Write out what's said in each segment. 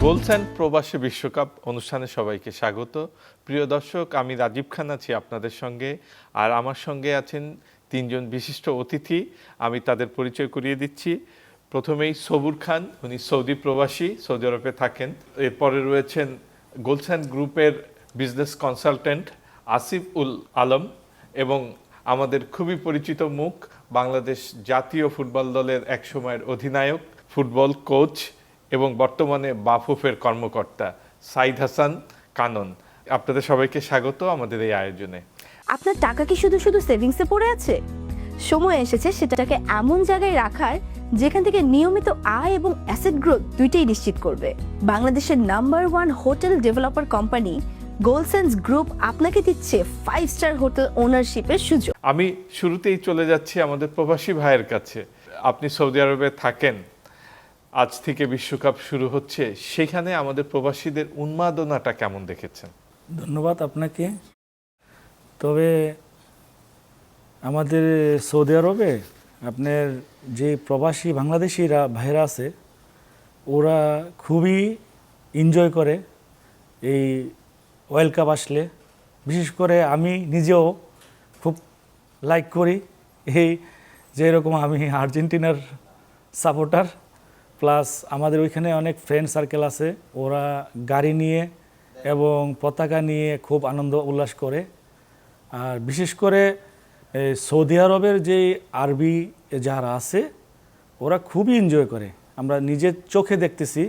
Goals and প্রবাসী বিশ্বকাপ অনুষ্ঠানে সবাইকে স্বাগত। প্রিয় দর্শক, আমি রাজীব খান আছি আপনাদের সঙ্গে, আর আমার সঙ্গে আছেন তিনজন বিশিষ্ট অতিথি। আমি তাদের পরিচয় করিয়ে দিচ্ছি। প্রথমেই সবুর খান, উনি সৌদি প্রবাসী, সৌদি আরবে থাকেন। এরপরে রয়েছেন গোলস অ্যান্ড গ্রুপের বিজনেস কনসালটেন্ট আসিফ উল আলম, এবং আমাদের খুবই পরিচিত মুখ, বাংলাদেশ জাতীয় ফুটবল দলের একসময়ের অধিনায়ক, ফুটবল কোচ এবং বর্তমানে বাফুফের কর্মকর্তা সাইদ হাসান কানন। আপনাদের সবাইকে স্বাগত আমাদের এই আয়োজনে। আপনার টাকা কি শুধু শুধু সেভিংসে পড়ে আছে? সময় এসেছে সেটাকে এমন জায়গায় রাখার যেখান থেকে নিয়মিত আয় এবং অ্যাসেট গ্রোথ দুইটাই নিশ্চিত করবে। বাংলাদেশের number 1 hotel developer company goals and group আপনাকে দিচ্ছে 5 স্টার হোটেল ওনারশিপের সুযোগ। আমি শুরুতেই চলে যাচ্ছি আমাদের প্রবাসী ভাইয়ের কাছে। আপনি সৌদি আরবে থাকেন, আজ থেকে বিশ্বকাপ শুরু হচ্ছে, সেখানে আমাদের প্রবাসীদের উন্মাদনাটা কেমন দেখেছেন? ধন্যবাদ আপনাকে। তবে আমাদের সৌদি আরবে আপনার যে প্রবাসী বাংলাদেশিরা ভাইরা আছে, ওরা খুবই এনজয় করে এই ওয়ার্ল্ড কাপ আসলে। বিশেষ করে আমি নিজেও খুব লাইক করি এই যে এরকম আমি আর্জেন্টিনার সাপোর্টার, প্লাস আমাদের ওইখানে অনেক ফ্রেন্ড সার্কেল আছে, ওরা গাড়ি নিয়ে এবং পতাকা নিয়ে খুব আনন্দ উল্লাস করে। আর বিশেষ করে সৌদি আরবের যে আরবি যারা আছে ওরা খুবই এনজয় করে। আমরা নিজের চোখে দেখতেছি,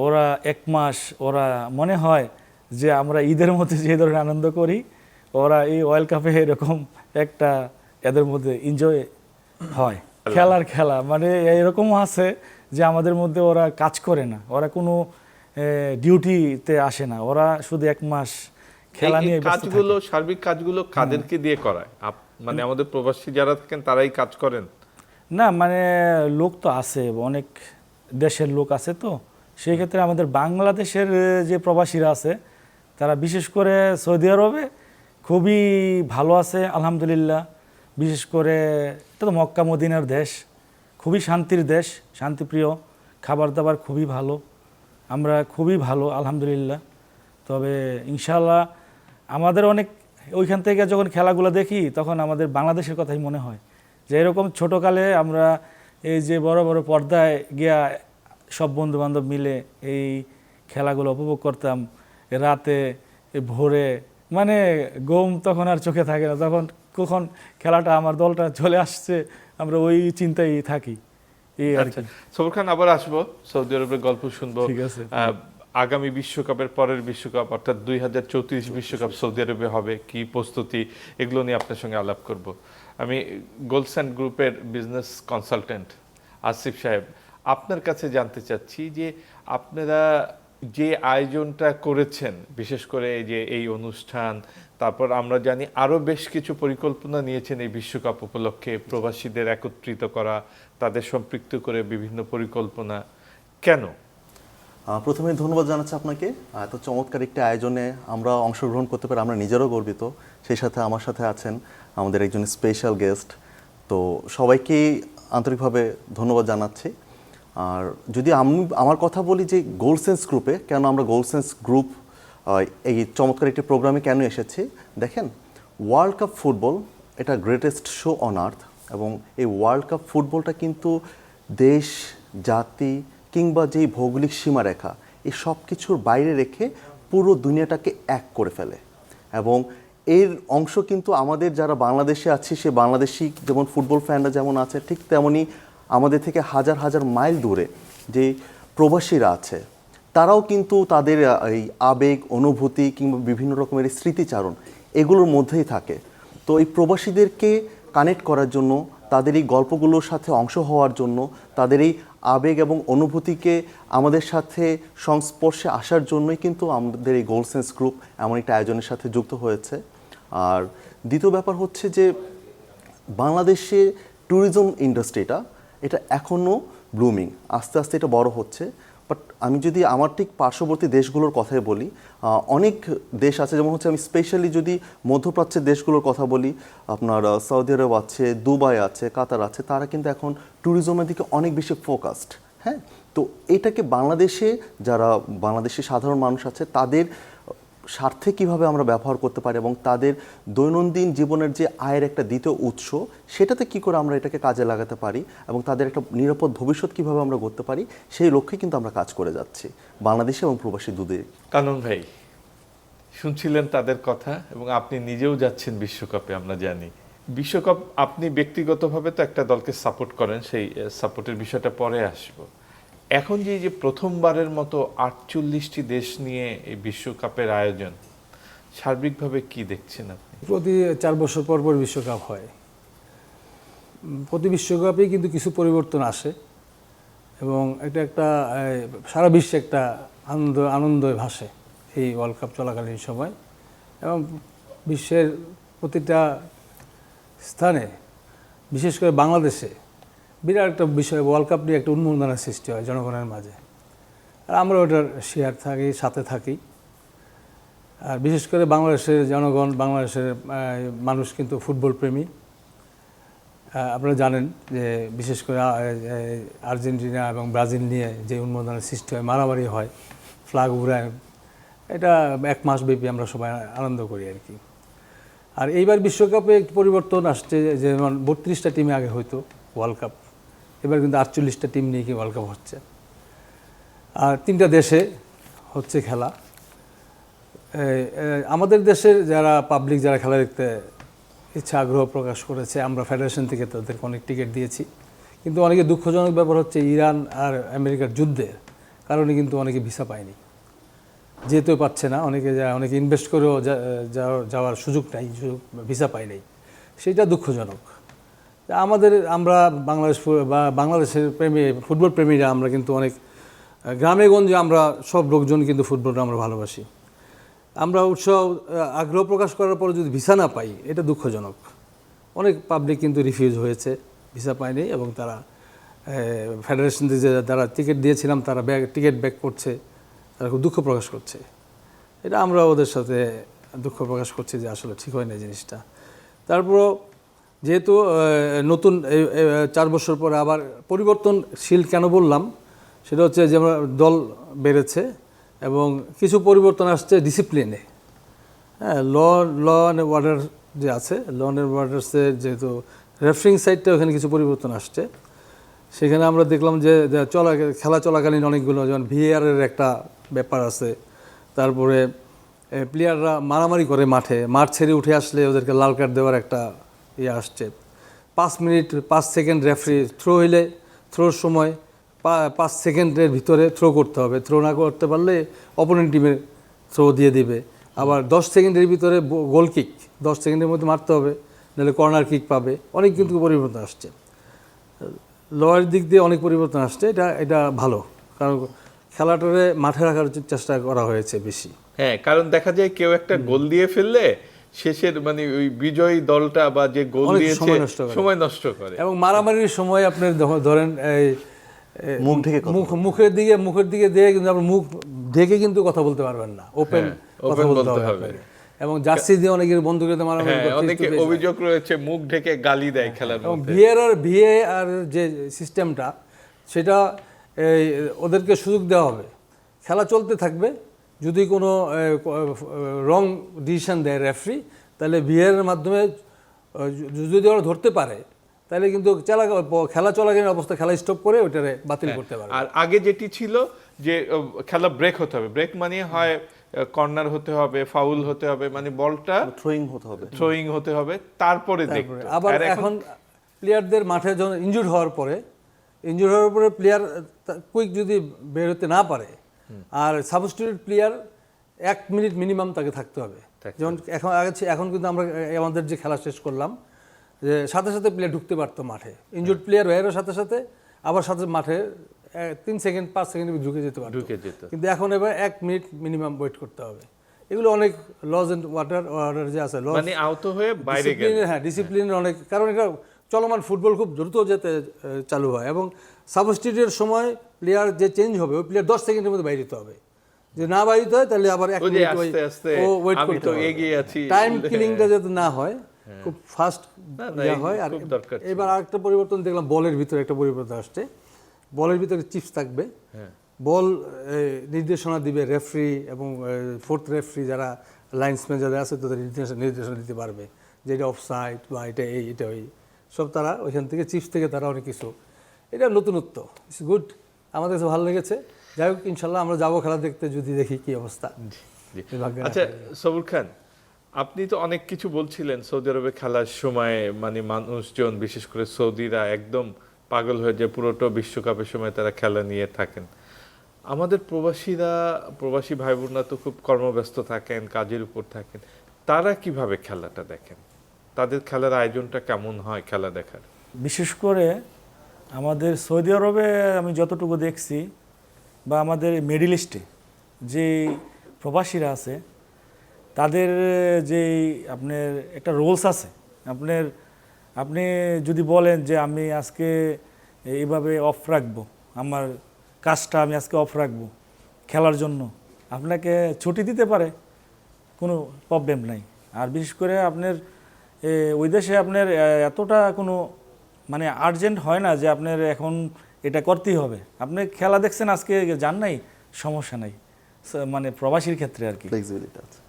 ওরা এক মাস, ওরা মনে হয় যে আমরা ঈদের মধ্যে যে ধরনের আনন্দ করি, ওরা এই ওয়ার্ল্ড কাপে এরকম একটা এদের মধ্যে এনজয় হয়। খেলার খেলা মানে এরকমও আছে যে আমাদের মধ্যে ওরা কাজ করে না, ওরা কোনো ডিউটিতে আসে না, ওরা শুধু এক মাস খেলা নিয়ে কাজগুলো, সার্বিক কাজগুলো কাদেরকে দিয়ে করায়? মানে আমাদের প্রবাসী যারা থাকেন তারাই কাজ করেন? না, মানে লোক তো আছে, অনেক দেশের লোক আছে, তো সেই ক্ষেত্রে আমাদের বাংলাদেশের যে প্রবাসীরা আছে তারা বিশেষ করে সৌদি আরবে খুবই ভালো আছে আলহামদুলিল্লাহ। বিশেষ করে এটা তো মক্কা মদিনার দেশ, খুবই শান্তির দেশ, শান্তিপ্রিয়, খাবার দাবার খুবই ভালো, আমরা খুবই ভালো আলহামদুলিল্লাহ। তবে ইনশাআল্লাহ আমাদের অনেক ওইখান থেকে যখন খেলাগুলো দেখি তখন আমাদের বাংলাদেশের কথাই মনে হয় যে এরকম ছোটোকালে আমরা এই যে বড় বড় পর্দায় গিয়া সব বন্ধুবান্ধব মিলে এই খেলাগুলো উপভোগ করতাম, রাতে ভোরে, মানে ঘুম তখন আর চোখে থাকে না, তখন কখন খেলাটা আমার দলটা চলে আসছে আমরা ওই চিন্তায় থাকি। এই আর কি। সবুর খান, আবার আসবো, সৌদি আরবের গল্প শুনবো। ঠিক আছে। আগামী বিশ্বকাপের পরের বিশ্বকাপ অর্থাৎ 2034 বিশ্বকাপ সৌদি আরবে হবে, কি প্রস্তুতি, এগুলো নিয়ে আপনার সঙ্গে আলাপ করব। আমি গোলস অ্যান্ড গ্রুপের বিজনেস কনসালটেন্ট আসিফ সাহেব, আপনার কাছে জানতে চাচ্ছি যে আপনারা যে আয়োজনটা করেছেন, বিশেষ করে যে এই অনুষ্ঠান, তারপর আমরা জানি আরও বেশ কিছু পরিকল্পনা নিয়েছেন এই বিশ্বকাপ উপলক্ষে, প্রবাসীদের একত্রিত করা, তাদের সম্পৃক্ত করে বিভিন্ন পরিকল্পনা, কেন? প্রথমে ধন্যবাদ জানাচ্ছি আপনাকে। এত চমৎকার একটি আয়োজনে আমরা অংশগ্রহণ করতে পারি, আমরা নিজেরাও গর্বিত। সেই সাথে আমার সাথে আছেন আমাদের একজন স্পেশাল গেস্ট, তো সবাইকেই আন্তরিকভাবে ধন্যবাদ জানাচ্ছি। আর যদি আমি আমার কথা বলি যে গোলসেন্স গ্রুপে কেন আমরা গোলসেন্স গ্রুপ এই চমৎকার একটি প্রোগ্রামে কেন এসেছি, দেখেন ওয়ার্ল্ড কাপ ফুটবল এটা গ্রেটেস্ট শো অন আর্থ, এবং এই ওয়ার্ল্ড কাপ ফুটবলটা কিন্তু দেশ, জাতি কিংবা যেই ভৌগোলিক সীমারেখা, এই সব কিছুর বাইরে রেখে পুরো দুনিয়াটাকে এক করে ফেলে। এবং এর অংশ কিন্তু আমাদের যারা বাংলাদেশে আছি, সে বাংলাদেশি যেমন ফুটবল ফ্যানরা যেমন আছে, ঠিক তেমনই আমাদের থেকে হাজার হাজার মাইল দূরে যে প্রবাসীরা আছে, তারাও কিন্তু তাদের এই আবেগ, অনুভূতি কিংবা বিভিন্ন রকমের স্মৃতিচারণ এগুলোর মধ্যেই থাকে। তো এই প্রবাসীদেরকে কানেক্ট করার জন্য, তাদের এই গল্পগুলোর সাথে অংশ হওয়ার জন্য, তাদের এই আবেগ এবং অনুভূতিকে আমাদের সাথে সংস্পর্শে আসার জন্যই কিন্তু আমাদের এই গোলসেন্স গ্রুপ এমন একটা আয়োজনের সাথে যুক্ত হয়েছে। আর দ্বিতীয় ব্যাপার হচ্ছে যে বাংলাদেশে ট্যুরিজম ইন্ডাস্ট্রিটা এটা এখনও ব্লুমিং, আস্তে আস্তে এটা বড় হচ্ছে। বাট আমি যদি আমার ঠিক পার্শ্ববর্তী দেশগুলোর কথাই বলি, অনেক দেশ আছে, যেমন হচ্ছে আমি স্পেশালি যদি মধ্যপ্রাচ্যের দেশগুলোর কথা বলি, আপনার সৌদি আরব আছে, দুবাই আছে, কাতার আছে, তারা কিন্তু এখন ট্যুরিজমের দিকে অনেক বেশি ফোকাসড। হ্যাঁ, তো এটাকে বাংলাদেশে যারা বাংলাদেশি সাধারণ মানুষ আছে তাদের স্বার্থে কিভাবে আমরা ব্যবহার করতে পারি এবং তাদের দৈনন্দিন জীবনের যে আয়ের একটা দ্বিতীয় উৎস সেটাতে কি করে আমরা এটাকে কাজে লাগাতে পারি এবং তাদের একটা নিরাপদ ভবিষ্যৎ কিভাবে আমরা করতে পারি সেই লক্ষ্যে কিন্তু আমরা কাজ করে যাচ্ছি বাংলাদেশে এবং প্রবাসী দুধে। কানন ভাই শুনছিলেন তাদের কথা এবং আপনি নিজেও যাচ্ছেন বিশ্বকাপে, আমরা জানি। বিশ্বকাপ আপনি ব্যক্তিগতভাবে তো একটা দলকে সাপোর্ট করেন, সেই সাপোর্টের বিষয়টা পরে আসবো। এখন যে প্রথমবারের মতো 48টি দেশ নিয়ে এই বিশ্বকাপের আয়োজন, সার্বিকভাবে কি দেখছেন আপনি? প্রতি 4 বছর পর পর বিশ্বকাপ হয়। প্রতি বিশ্বকাপেই কিন্তু কিছু পরিবর্তন আসে এবং এটা একটা সারা বিশ্বে একটা আনন্দে ভাসে এই ওয়ার্ল্ড কাপ চলাকালীন সময়, এবং বিশ্বের প্রতিটা স্থানে বিশেষ করে বাংলাদেশে বিরাট একটা বিষয় ওয়ার্ল্ড কাপ নিয়ে একটা উন্মাদনার সৃষ্টি হয় জনগণের মাঝে, আর আমরা ওটার সাথে থাকি। আর বিশেষ করে বাংলাদেশের জনগণ, বাংলাদেশের মানুষ কিন্তু ফুটবল প্রেমী। আপনারা জানেন যে বিশেষ করে আর্জেন্টিনা এবং ব্রাজিল নিয়ে যে উন্মাদনার সৃষ্টি হয়, মারামারি হয়, ফ্ল্যাগ উড়ায়, এটা 1 মাস ব্যাপী আমরা সবাই আনন্দ করি আর কি। আর এইবার বিশ্বকাপে একটু পরিবর্তন আসছে, যেমন 32টা টিমে আগে হয়তো ওয়ার্ল্ড কাপ, এবার কিন্তু 48টা টিম নিয়ে কি ওয়ার্ল্ড কাপ হচ্ছে, আর 3টা দেশে হচ্ছে খেলা। আমাদের দেশের যারা পাবলিক, যারা খেলা দেখতে ইচ্ছা আগ্রহ প্রকাশ করেছে, আমরা ফেডারেশন থেকে তাদেরকে অনেক টিকিট দিয়েছি। কিন্তু অনেকে দুঃখজনক ব্যাপার হচ্ছে ইরান আর আমেরিকার যুদ্ধের কারণে কিন্তু অনেকে ভিসা পায়নি, যেতেও পাচ্ছে না। অনেকে ইনভেস্ট করেও যাওয়ার সুযোগ নাই, ভিসা পায় নাই, সেটা দুঃখজনক। আমরা বাংলাদেশের ফুটবল প্রেমীরা আমরা কিন্তু অনেক গ্রামে গঞ্জে আমরা সব লোকজন কিন্তু ফুটবলটা আমরা ভালোবাসি। আমরা আগ্রহ প্রকাশ করার পরে যদি ভিসা না পাই, এটা দুঃখজনক। অনেক পাবলিক কিন্তু রিফিউজ হয়েছে, ভিসা পায়নি, এবং তারা ফেডারেশন থেকে যারা টিকিট দিয়েছিলাম তারা টিকিট ব্যাক করছে, তারা খুব দুঃখ প্রকাশ করছে। এটা আমরা ওদের সাথে দুঃখ প্রকাশ করছি যে আসলে ঠিক হয় না জিনিসটা। তারপরও যেহেতু নতুন 4 বছর পরে আবার পরিবর্তনশীল কেন বললাম, সেটা হচ্ছে যে আমরা দল বেড়েছে এবং কিছু পরিবর্তন আসছে ডিসিপ্লিনে। হ্যাঁ, ল অ্যান্ড অর্ডার যে আছে, ল অ্যান্ড অর্ডার্সের যেহেতু রেফারিং সাইডটা ওখানে কিছু পরিবর্তন আসছে। সেখানে আমরা দেখলাম যে খেলা চলাকালীন অনেকগুলো, যেমন ভিএআরের একটা ব্যাপার আছে, তারপরে প্লেয়াররা মারামারি করে মাঠ ছেড়ে উঠে আসলে ওদেরকে লাল কার্ড দেওয়ার একটা আসছে। 5 মিনিট 5 সেকেন্ড রেফারি থ্রো হইলে থ্রোর সময় 5 সেকেন্ডের ভিতরে থ্রো করতে হবে, থ্রো না করতে পারলে অপোনেন্ট টিমের থ্রো দিয়ে দিবে। আবার 10 সেকেন্ডের ভিতরে গোল কিক 10 সেকেন্ডের মধ্যে মারতে হবে, নাহলে কর্নার কিক পাবে। অনেক কিন্তু পরিবর্তন আসছে, লয়ের দিক দিয়ে অনেক পরিবর্তন আসছে। এটা ভালো, কারণ খেলাটারে মাঠে রাখার চেষ্টা করা হয়েছে বেশি। হ্যাঁ, কারণ দেখা যায় কেউ একটা গোল দিয়ে ফেললে শেষের ওই বিজয়ী দলটা বা যে গোল দিয়েছে সময় নষ্ট করে, এবং মারামারির সময় আপনি ধরেন মুখের দিকে দিয়ে কিন্তু আপনি মুখ ঢেকে কিন্তু কথা বলতে পারবেন না, ওপেন কথা বলতে হবে। এবং জার্সি দিয়ে অনেকের বন্ধুকে মারামারি করতে, অনেকে অভিযোগ রয়েছে মুখ ঢেকে গালি দেয় খেলার মধ্যে। ভিএআর যে সিস্টেমটা, সেটা ওদেরকে সুযোগ দেওয়া হবে, খেলা চলতে থাকবে। যদি কোনো রং ডিসিশন দেয় রেফারি, তাহলে ভিএআর মাধ্যমে যদি ওরা ধরতে পারে, তাহলে কিন্তু খেলা চলাকালীন অবস্থা খেলা স্টপ করে ওটারে বাতিল করতে পারে। আর আগে যেটি ছিল যে খেলা ব্রেক হতে হবে, ব্রেক মানে হয় কর্নার হতে হবে, ফাউল হতে হবে, মানে বলটা থ্রোয়িং হতে হবে, তারপরে দেখতে। আবার এখন প্লেয়ারদের মাঠে যখন ইনজুর হওয়ার পরে প্লেয়ার কুইক যদি বের হতে না পারে, আর সাবস্টিটিউট প্লেয়ার 1 মিনিট মিনিমাম তাকে থাকতে হবে। যেমন এখন কিন্তু আমরা আমাদের যে খেলা শেষ করলাম, যে সাথে সাথে প্লেয়ার ঢুকতে পারতো মাঠে, ইনজুর্ড প্লেয়ার বেরোর সাথে মাঠে 3 সেকেন্ড 5 সেকেন্ড ঢুকে যেতে পারতো। কিন্তু এখন এবার 1 মিনিট মিনিমাম ওয়েট করতে হবে। এগুলো অনেক লজ এন্ড অর্ডার যে আছে, মানে আউট হয়ে বাইরে গেল। হ্যাঁ, ডিসিপ্লিনের অনেক, কারণ এটা চলমান ফুটবল খুব দ্রুত যেতে চালু হয়, এবং সাবস্টিটিউটের সময় প্লেয়ার যে চেঞ্জ হবে, ওই প্লেয়ার 10 সেকেন্ডের মধ্যে বাইরে যেতে হবে। যে না বাইরে হয় তাহলে আবার 1 মিনিট ওয়েট করতে হবে। টাইম কিলিংটা যাতে না হয়, খুব ফাস্ট হয়। আর এবার আরেকটা পরিবর্তন দেখলাম, বলের ভিতরে একটা পরিবর্তন আসছে। বলের ভিতরে চিপস থাকবে, হ্যাঁ বল নির্দেশনা দিবে রেফারি এবং ফোর্থ রেফারি যারা লাইন্সম্যান যারা আছে তাদের নির্দেশনা দিতে পারবে যে এটা অফসাইড বা এটা এই এটা ওই সব তারা ওইখান থেকে চিপস থেকে তারা অনেক কিছু, এটা নতুনত্ব, ইটস গুড, আমাদের কাছে ভালো লেগেছে। যাই হোক ইনশাল্লাহ আমরা যাবো খেলা দেখতে, যদি দেখি কি অবস্থা। জি। ভাগ্যে আচ্ছা রাখা যায়। সবুর খান, আপনি তো অনেক কিছু বলছিলেন সৌদি আরবে খেলার সময়, মানে মানুষজন বিশেষ করে সৌদিরা একদম পাগল হয়ে যায়, পুরোটা বিশ্বকাপের সময় তারা খেলা নিয়ে থাকেন। আমাদের প্রবাসী ভাই বোনরা তো খুব কর্মব্যস্ত থাকেন, কাজের উপর থাকেন, তারা কিভাবে খেলাটা দেখেন? তাদের খেলার আয়োজনটা কেমন হয় খেলা দেখার? বিশেষ করে আমাদের সৌদি আরবে আমি যতটুকু দেখছি বা আমাদের মিডল ইস্টে যে প্রবাসীরা আছে তাদের যে আপনার একটা রোলস আছে, আপনি যদি বলেন যে আমি আজকে এইভাবে অফ রাখবো, আমার কাজটা আমি আজকে অফ রাখবো খেলার জন্য, আপনাকে ছুটি দিতে পারে, কোনো প্রবলেম নাই। আর বিশেষ করে আপনার ওই দেশে আপনার এতটা কোনো মানে আর্জেন্ট হয় না যে আপনার এখন এটা করতেই হবে, আপনি খেলা দেখছেন আজকে যান নাই, সমস্যা নাই, মানে প্রবাসীর ক্ষেত্রে আর কি। ফ্লেক্সিবিলিটি আছে।